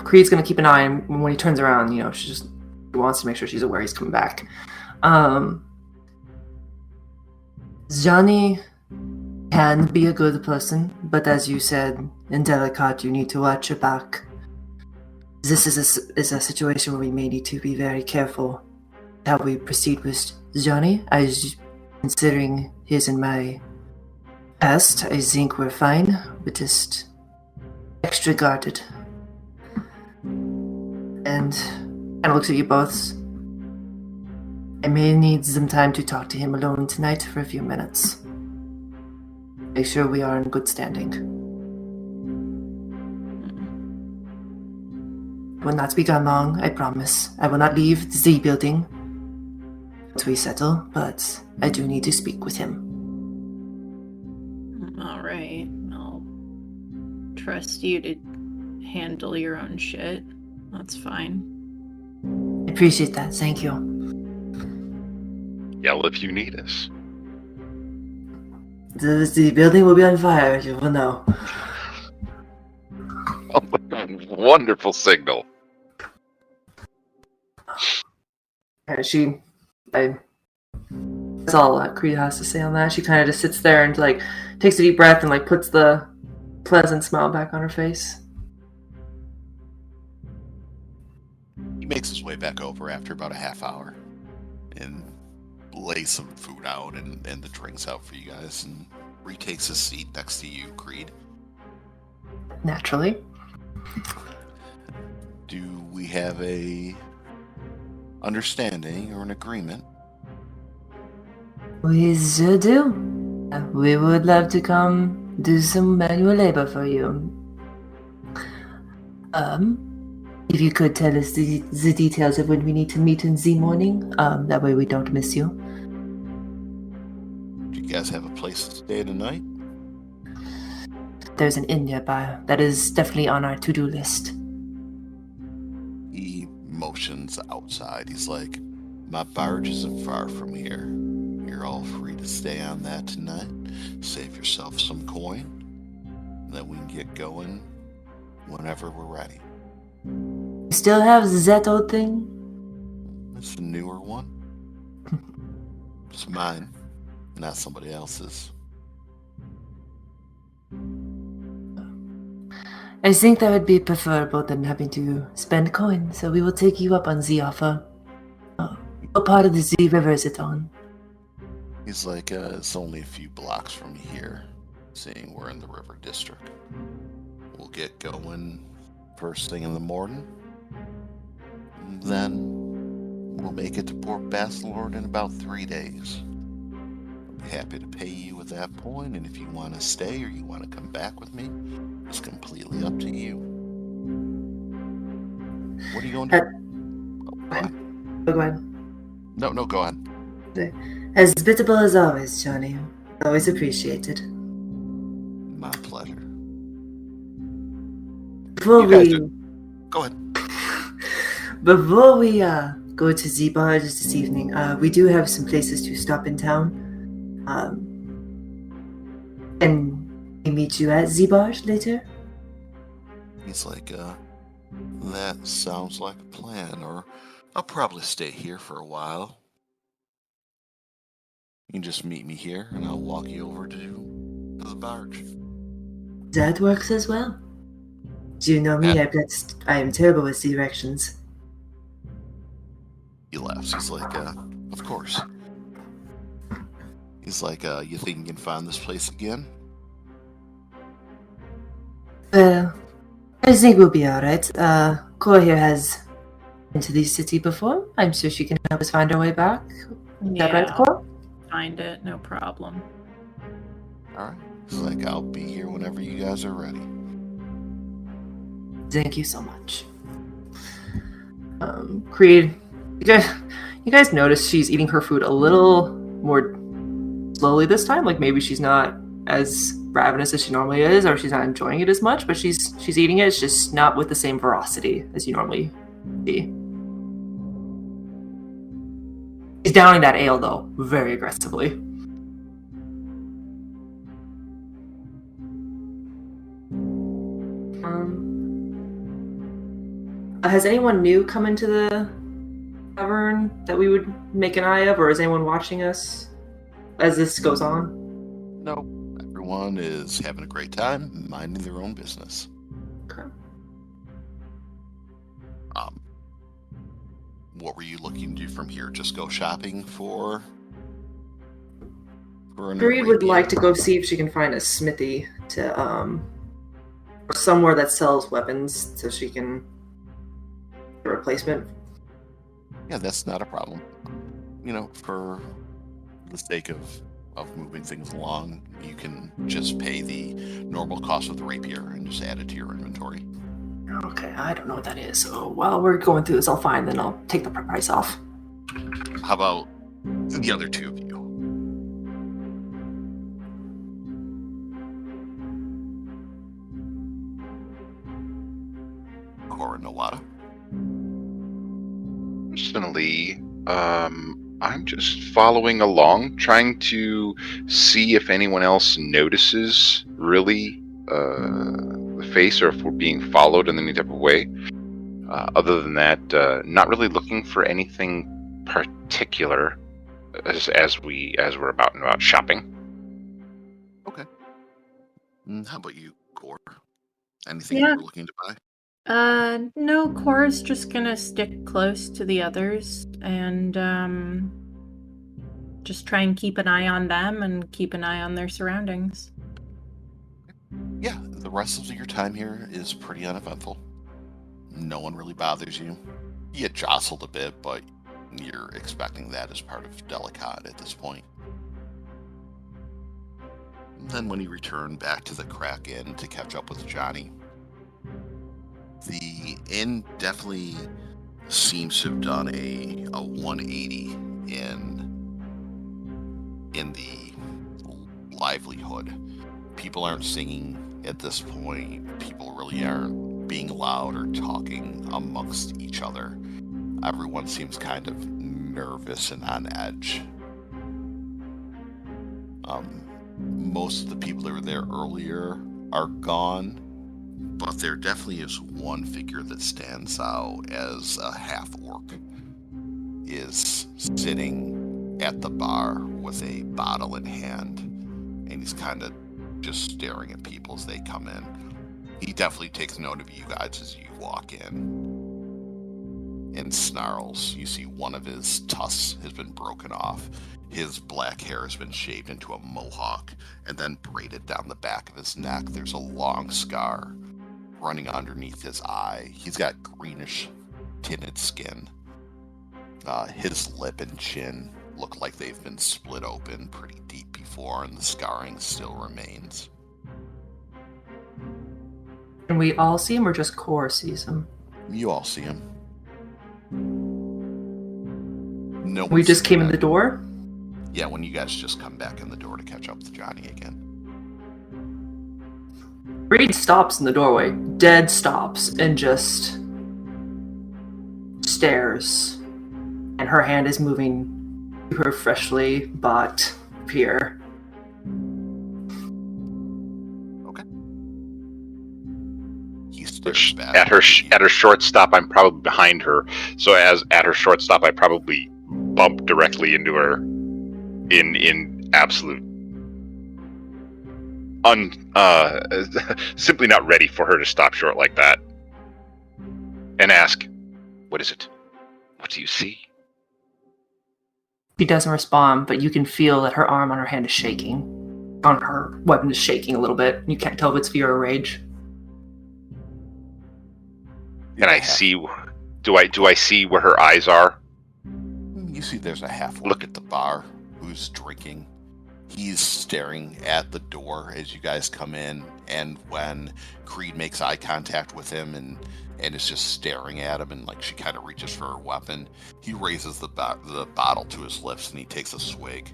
Creed's gonna keep an eye on him when he turns around. She wants to make sure she's aware he's coming back. Johnny can be a good person, but as you said, in Delkot, you need to watch your back. This is a situation where we may need to be very careful how we proceed with Johnny. Considering he's in my past, I think we're fine. We're just extra guarded. And kind of looks at you both. I may need some time to talk to him alone tonight for a few minutes. Make sure we are in good standing. I will not be gone long, I promise. I will not leave the Z building until we settle, but I do need to speak with him. All right. I'll trust you to handle your own shit. That's fine. I appreciate that. Thank you. Yell if you need us. The building will be on fire. You will know. Oh, wonderful signal. That's all Creed has to say on that. She kind of just sits there and takes a deep breath and puts the pleasant smile back on her face. He makes his way back over after about a half hour and lays some food out and the drinks out for you guys and retakes his seat next to you, Creed. Naturally. Do we have a understanding or an agreement? We sure do. We would love to come do some manual labor for you. If you could tell us the details of when we need to meet in the morning, that way we don't miss you. Do you guys have a place to stay tonight? There's an inn nearby. That is definitely on our to-do list. He motions outside. He's like, my barge isn't far from here. You're all free to stay on that tonight. Save yourself some coin. Then we can get going whenever we're ready. You still have that old thing? It's a newer one. It's mine, not somebody else's. I think that would be preferable than having to spend coin, so we will take you up on the offer. What part of the Z River is it on? He's like, it's only a few blocks from here, seeing we're in the River District. We'll get going first thing in the morning. And then we'll make it to Port Basilord in about 3 days. I'll be happy to pay you at that point, and if you want to stay or you want to come back with me, it's completely up to you. What are you going to do? Go ahead. No, go on. As biddable as always, Johnny. Always appreciated. My pleasure. Before Go ahead. Before we go to Z-Barge this evening, we do have some places to stop in town. Can we meet you at Z-Barge later? He's like, that sounds like a plan, or I'll probably stay here for a while. You can just meet me here, and I'll walk you over to the barge. That works as well. Do you know me? Yeah. I am terrible with directions. He laughs. He's like, of course. He's like, you think you can find this place again? I think we'll be alright. Cora here has been to the city before. I'm sure she can help us find our way back. Is that right, Cora? Find it, no problem. Alright. He's like, I'll be here whenever you guys are ready. Thank you so much. Creed, you guys notice she's eating her food a little more slowly this time? Like maybe she's not as ravenous as she normally is, or she's not enjoying it as much, but she's eating it. It's just not with the same veracity as you normally see. She's downing that ale though, very aggressively. Has anyone new come into the tavern that we would make an eye of, or is anyone watching us as this goes on? No, everyone is having a great time, minding their own business. Okay. What were you looking to do from here? Just go shopping for an Bree would Arabian? like to go see if she can find a smithy to or somewhere that sells weapons so she can get a replacement. Yeah, that's not a problem. You know, for the sake of moving things along, you can just pay the normal cost of the rapier and just add it to your inventory. Okay, I don't know what that is. So while we're going through this, I'll find, then I'll take the price off. How about the other two of you? Cora and Nawada. Personally, I'm just following along, trying to see if anyone else notices really the face, or if we're being followed in any type of way. Other than that, not really looking for anything particular as we're about and about shopping. Okay. How about you, Cora? Anything Yeah. you were looking to buy? No, Cora's just gonna stick close to the others and, just try and keep an eye on them and keep an eye on their surroundings. Yeah, the rest of your time here is pretty uneventful. No one really bothers you. You get jostled a bit, but you're expecting that as part of Delkot at this point. And then when you return back to the Crack Inn to catch up with Johnny, the inn definitely seems to have done a 180 in the livelihood. People aren't singing at this point. People really aren't being loud or talking amongst each other. Everyone seems kind of nervous and on edge. Most of the people that were there earlier are gone, but there definitely is one figure that stands out as a half-orc is sitting at the bar with a bottle in hand, and he's kind of just staring at people as they come in. He definitely takes note of you guys as you walk in and snarls. You see one of his tusks has been broken off. His black hair has been shaved into a mohawk and then braided down the back of his neck. There's a long scar running underneath his eye. He's got greenish tinted skin. His lip and chin look like they've been split open pretty deep before, and the scarring still remains. Can we all see him, or just Cor sees him? You all see him. No, we just came in the door? Yeah, when you guys just come back in the door to catch up with Johnny again. Reed stops in the doorway, dead stops, and just stares. And her hand is moving to her freshly bought pier. Okay. At her shortstop, I'm probably behind her. So as at her shortstop, I probably bump directly into her in absolute simply not ready for her to stop short like that, and ask, "What is it? What do you see?" She doesn't respond, but you can feel that her arm on her hand is shaking. On her weapon is shaking a little bit. You can't tell if it's fear or rage. Can I see? Do I see where her eyes are? You see, there's a half-orc at the bar who's drinking. He's staring at the door as you guys come in, and when Creed makes eye contact with him and is just staring at him, and like she kind of reaches for her weapon, he raises the bottle to his lips and he takes a swig,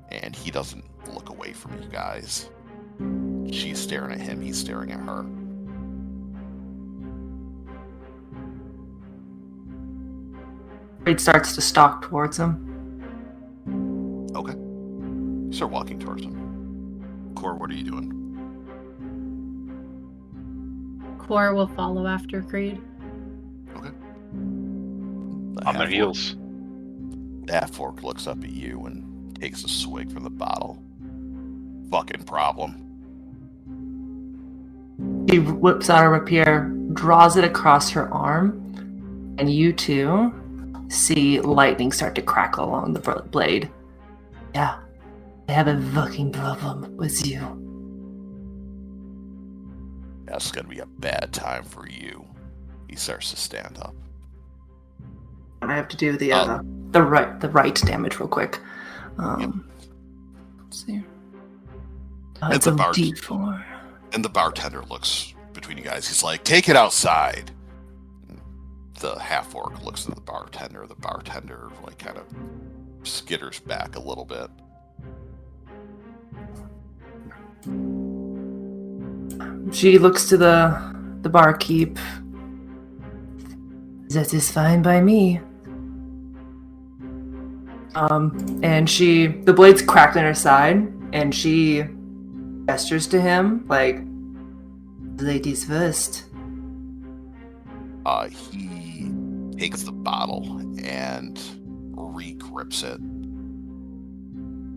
and he doesn't look away from you guys. She's staring at him, he's staring at her. Creed starts to stalk towards him. Okay. You start walking towards him. Cor, what are you doing? Cor will follow after Creed. Okay. On their heels. The half-orc looks up at you and takes a swig from the bottle. Fucking problem. She whips out her rapier, draws it across her arm, and you two see lightning start to crackle along the blade. Yeah, I have a fucking problem with you. That's gonna be a bad time for you. He starts to stand up. And I have to do the right damage real quick. Yep. Let's see. It's a D4. And the bartender looks between you guys. He's like, "Take it outside." The half-orc looks at the bartender. The bartender like kind of skitters back a little bit. She looks to the barkeep. That is fine by me. And the blade's cracked in her side, and she gestures to him like, "Ladies first." He takes the bottle and re-grips it.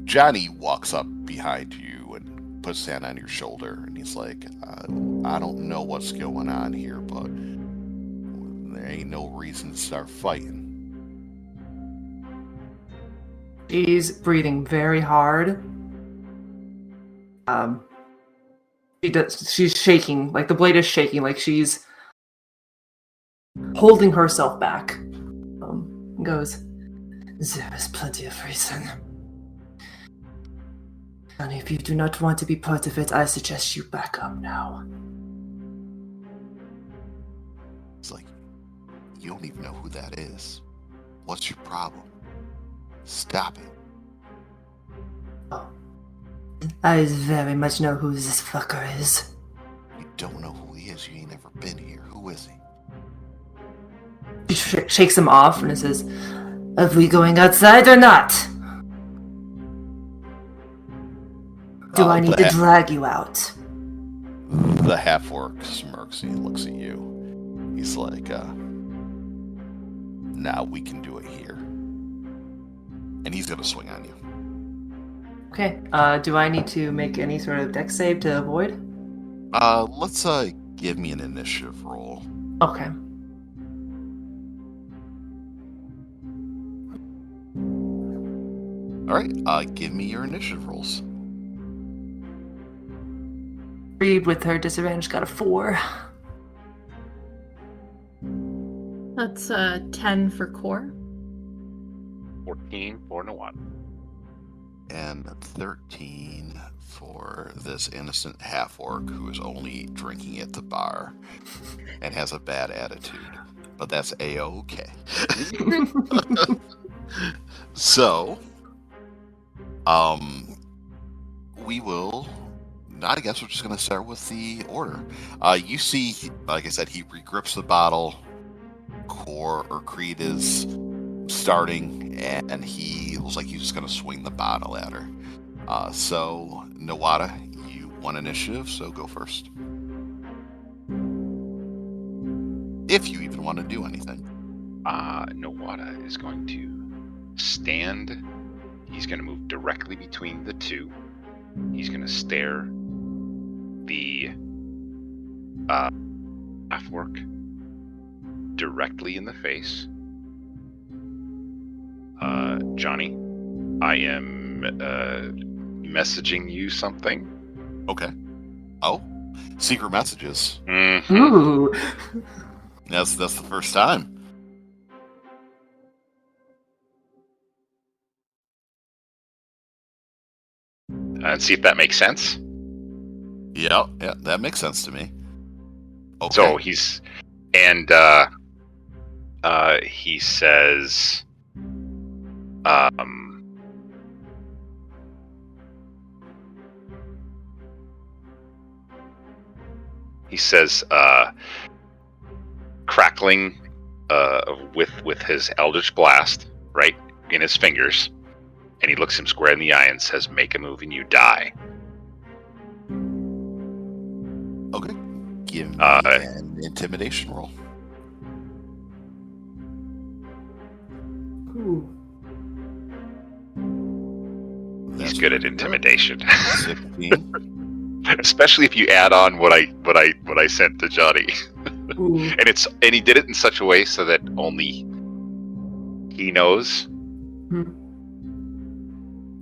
Johnny walks up behind you and puts his hand on your shoulder, and he's like, I don't know what's going on here, but there ain't no reason to start fighting. She's breathing very hard. She's shaking, like the blade is shaking, like she's holding herself back. Goes, there is plenty of reason. And if you do not want to be part of it, I suggest you back up now. It's like, you don't even know who that is. What's your problem? Stop it. Oh. I very much know who this fucker is. You don't know who he is. You ain't never been here. Who is he? She shakes him off and says, are we going outside or not? Do I need to drag you out? The half-orc smirks and he looks at you. He's like, now we can do it here. And he's going to swing on you. Okay, do I need to make any sort of dex save to avoid? Let's, give me an initiative roll. Okay. Alright, give me your initiative rolls. Reed with her disadvantage got a 4. That's 10 for core. 14 for Nawada. And 13 for this innocent half-orc who is only drinking at the bar and has a bad attitude. But that's A-okay. So, we will... I guess we're just going to start with the order. You see, like I said, he regrips the bottle. Creed is starting, and he looks like he's just going to swing the bottle at her. So, Nawada, you won initiative, so go first. If you even want to do anything. Nawada is going to stand. He's going to move directly between the two. He's going to stare the half-orc directly in the face. Johnny, I am messaging you something. Okay. Oh, secret messages. Mm-hmm. Ooh. That's the first time. And see if that makes sense. Yeah, that makes sense to me. Okay. So he says, crackling with his Eldritch Blast, right, in his fingers, and he looks him square in the eye and says, make a move and you die. Okay. Give me an intimidation roll. Ooh. He's good at intimidation. 16. Especially if you add on what I sent to Johnny. and he did it in such a way so that only he knows.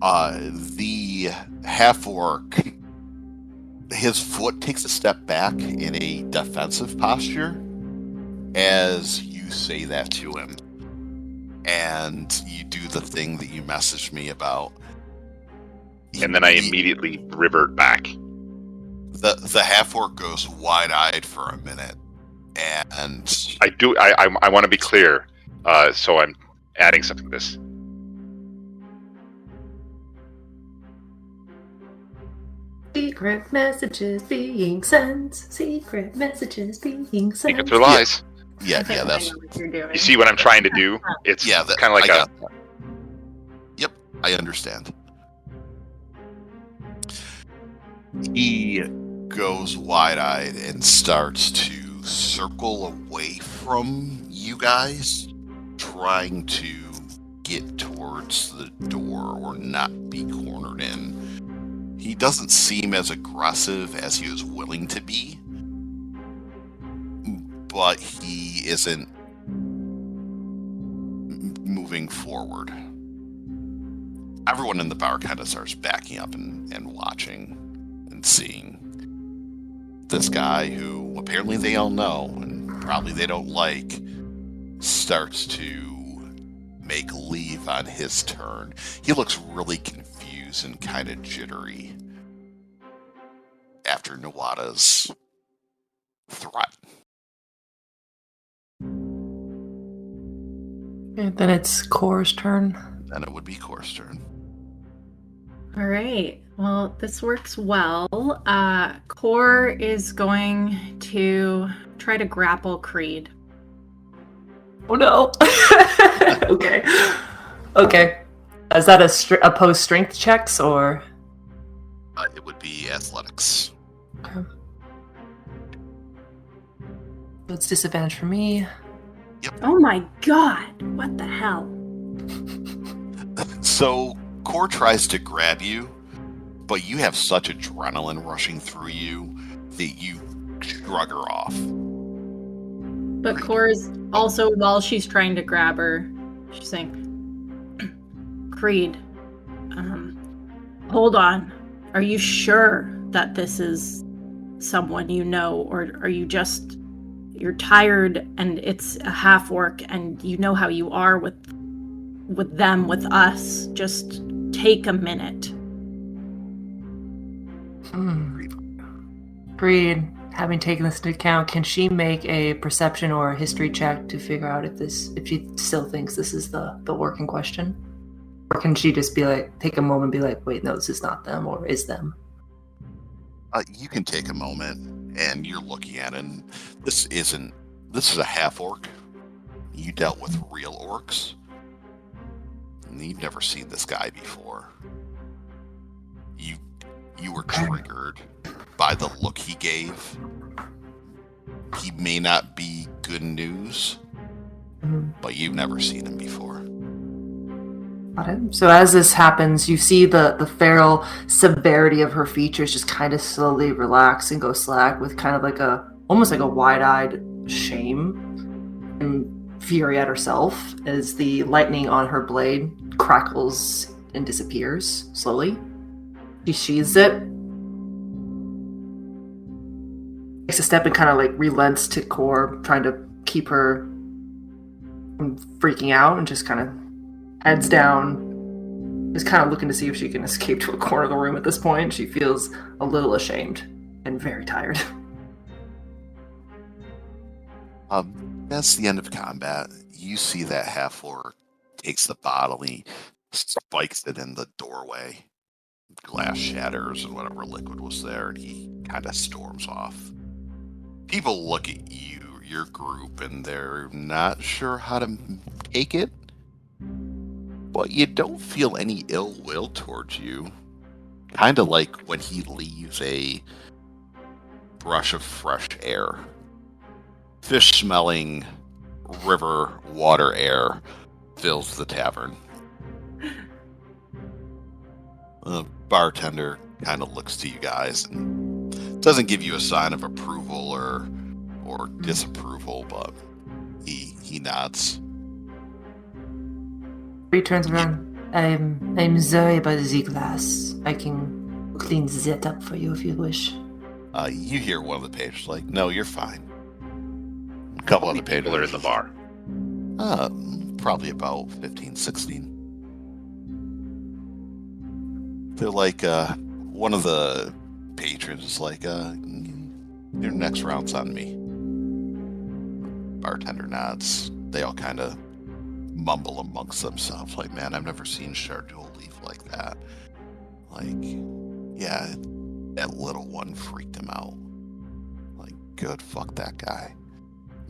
The half-orc, his foot takes a step back in a defensive posture as you say that to him. And you do the thing that you messaged me about. And then I immediately revert back. The half-orc goes wide-eyed for a minute. And I want to be clear, so I'm adding something to this. Secret messages being sent. Secret messages being sent. Secrets are lies. Yeah, that's what you're doing. You see what I'm trying to do? It's kind of like Yep, I understand. He goes wide-eyed and starts to circle away from you guys, trying to get towards the door or not be cornered in. He doesn't seem as aggressive as he was willing to be, but he isn't moving forward. Everyone in the bar kind of starts backing up and watching and seeing this guy who apparently they all know and probably they don't like starts to make leave on his turn. He looks really confused and kind of jittery after Nawada's threat. And then it's Kor's turn. Then it would be Kor's turn. All right. Well, this works well. Kor is going to try to grapple Creed. Oh no. Okay. Okay. Is that a opposed strength checks or? It would be athletics. Okay. It's disadvantage for me. Yep. Oh my god! What the hell? So Kor tries to grab you, but you have such adrenaline rushing through you that you shrug her off. But Kor's also, while she's trying to grab her, she's saying, Creed, hold on. Are you sure that this is someone you know, or are you just, you're tired and it's a half orc and you know how you are with them, with us? Just take a minute. Creed, having taken this into account, can she make a perception or a history check to figure out if she still thinks this is the work in question? Or can she just be like, take a moment and be like, wait, no, this is not them, or is them? You can take a moment and you're looking at it, and this is a half orc. You dealt with real orcs. And you've never seen this guy before. You were triggered by the look he gave. He may not be good news, but you've never seen him before. Got it. So as this happens, you see the feral severity of her features just kind of slowly relax and go slack with kind of like almost like a wide-eyed shame and fury at herself as the lightning on her blade crackles and disappears slowly. She sheathes it, takes a step and kind of like relents to Kor, trying to keep her from freaking out, and just kind of heads down, just kind of looking to see if she can escape to a corner of the room at this point. She feels a little ashamed and very tired. That's the end of combat. You see that half-orc takes the bottle, he spikes it in the doorway. Glass shatters and whatever liquid was there, and he kind of storms off. People look at you, your group, and they're not sure how to take it, but you don't feel any ill will towards you. Kind of like when he leaves a brush of fresh air. Fish-smelling river water air fills the tavern. The bartender kind of looks to you guys and doesn't give you a sign of approval or disapproval, but he nods. He turns around. I'm sorry about the glass. I can clean that up for you if you wish. You hear one of the pages like, "No, you're fine." A couple other pages. People are in the bar. Probably about 15, 16. They're like, one of the patrons is like, your next round's on me. Bartender nods. They all kind of mumble amongst themselves, like, man, I've never seen Shardul leave like that. Like, yeah, that little one freaked him out. Like, good, fuck that guy.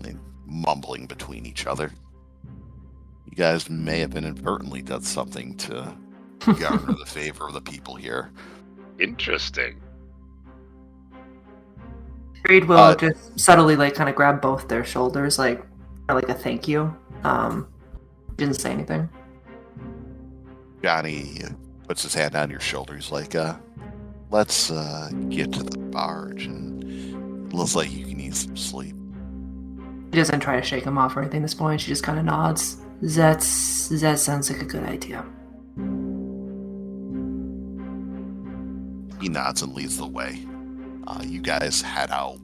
They mumbling between each other. You guys may have inadvertently done something to garner the favor of the people here. Interesting. Creed will just subtly like kind of grab both their shoulders, like a thank you. Didn't say anything. Johnny puts his hand on your shoulder. He's like, let's get to the barge, and it looks like you can use some sleep. She doesn't try to shake him off or anything at this point. She just kind of nods That sounds like a good idea. He nods and leads the way. You guys head out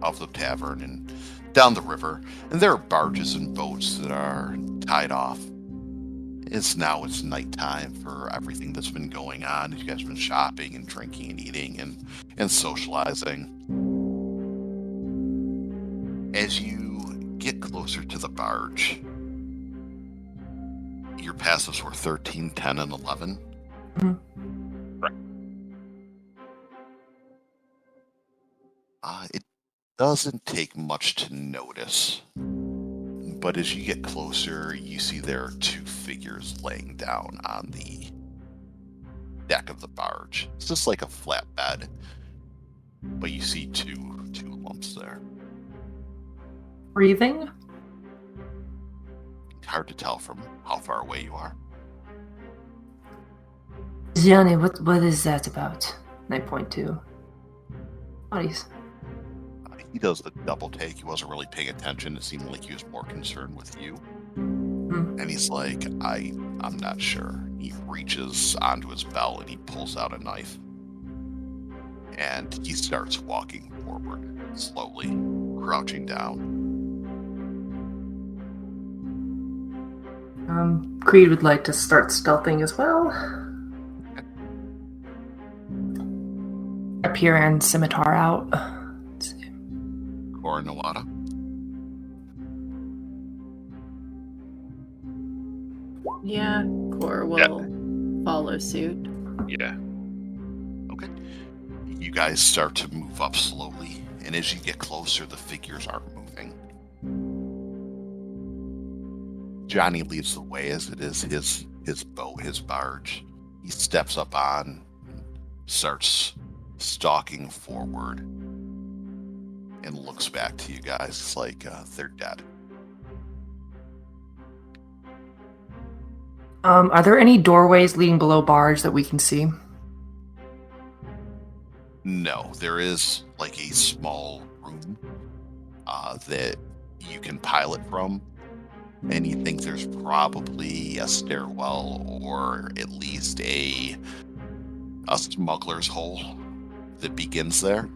of the tavern and down the river, and there are barges and boats that are tied off. It's nighttime for everything that's been going on. You guys have been shopping and drinking and eating and socializing. As you get closer to the barge, your passives were 13, 10, and 11. Mm-hmm. Right. It doesn't take much to notice. But as you get closer, you see there are two figures laying down on the deck of the barge. It's just like a flat bed, but you see two lumps there. Breathing? Hard to tell from how far away you are. Johnny, what is that about? And I point to bodies. He does the double take. He wasn't really paying attention. It seemed like he was more concerned with you. And he's like, I'm not sure. He reaches onto his belt and he pulls out a knife. And he starts walking forward, slowly, crouching down. Creed would like to start stealthing as well. Appear and scimitar out. Let's see. Or Nawada. Yeah, Cor will follow suit. Yeah. Okay. You guys start to move up slowly, and as you get closer, the figures aren't moving. Johnny leads the way as it is his boat, his barge. He steps up on, starts stalking forward, and looks back to you guys. It's like they're dead. Are there any doorways leading below barge that we can see? No, there is like a small room that you can pilot from, and you think there's probably a stairwell or at least a smuggler's hole that begins there.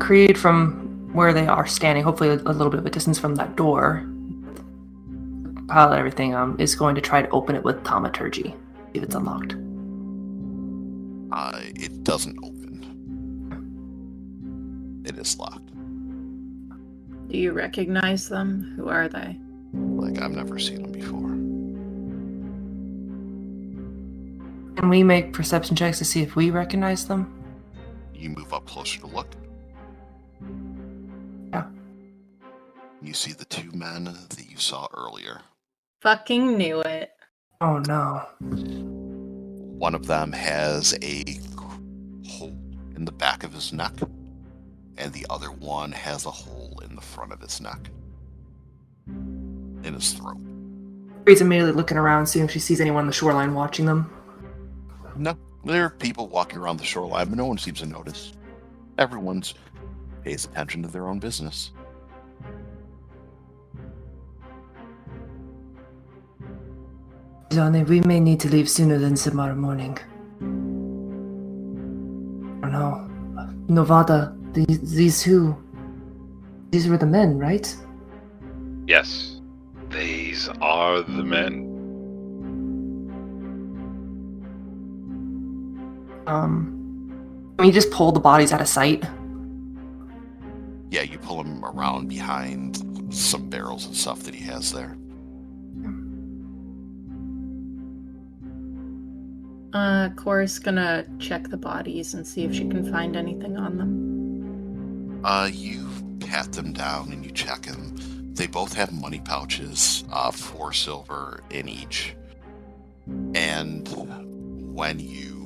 Creed from where they are standing, hopefully a little bit of a distance from that door, pilot everything, is going to try to open it with thaumaturgy, see if it's unlocked. It doesn't open. It is locked. Do you recognize them? Who are they? Like, I've never seen them before. Can we make perception checks to see if we recognize them? You move up closer to look. Yeah. You see the two men that you saw earlier. Fucking knew it. Oh no. One of them has a hole in the back of his neck, and the other one has a hole in the front of his neck. In his throat. Creed's immediately looking around, seeing if she sees anyone on the shoreline watching them. No, there are people walking around the shoreline, but no one seems to notice. Everyone pays attention to their own business. Johnny, we may need to leave sooner than tomorrow morning. I don't know. Novada, these two... These were the men, right? Yes. These are the men. Can we just pull the bodies out of sight? Yeah, you pull him around behind some barrels and stuff that he has there. Cora's gonna check the bodies and see if she can find anything on them. You pat them down and you check them. They both have money pouches, 4 silver in each. And when you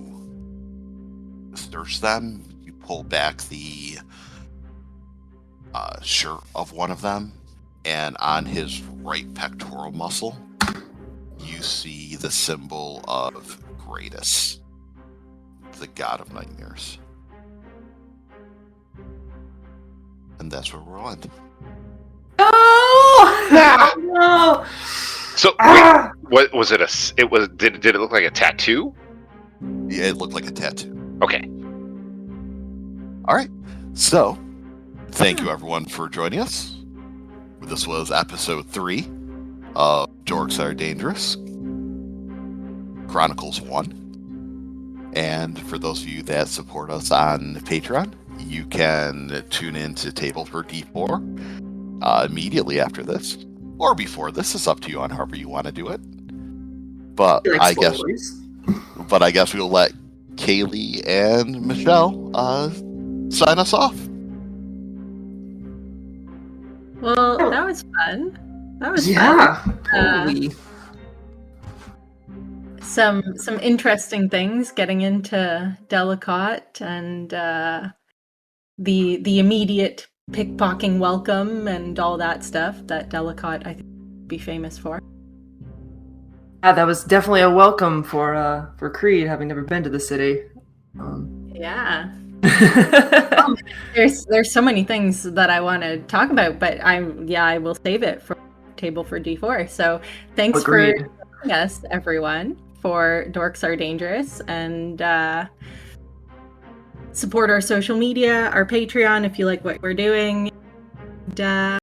search them, you pull back the shirt of one of them, and on his right pectoral muscle, you see the symbol of Greatus, the god of nightmares. And that's where we'll end. Ah! No! So wait, what was it? Did it look like a tattoo? Yeah, it looked like a tattoo. Okay. All right. So, thank you everyone for joining us. This was episode 3 of Dorks Are Dangerous, Chronicles 1. And for those of you that support us on Patreon, you can tune in to Table for D4 immediately after this, or before this. Is up to you on however you want to do it. But I guess we'll let Kaylee and Michelle sign us off. Well, that was fun. That was fun. Totally. Some interesting things getting into Delkot and the immediate pickpocketing welcome and all that stuff that Delkot I think would be famous for. Yeah, that was definitely a welcome for Creed, having never been to the city. Yeah. There's so many things that I want to talk about, but I will save it for Table for D4. So thanks for joining us, everyone, for Dorks Are Dangerous, and support our social media, our Patreon if you like what we're doing. And,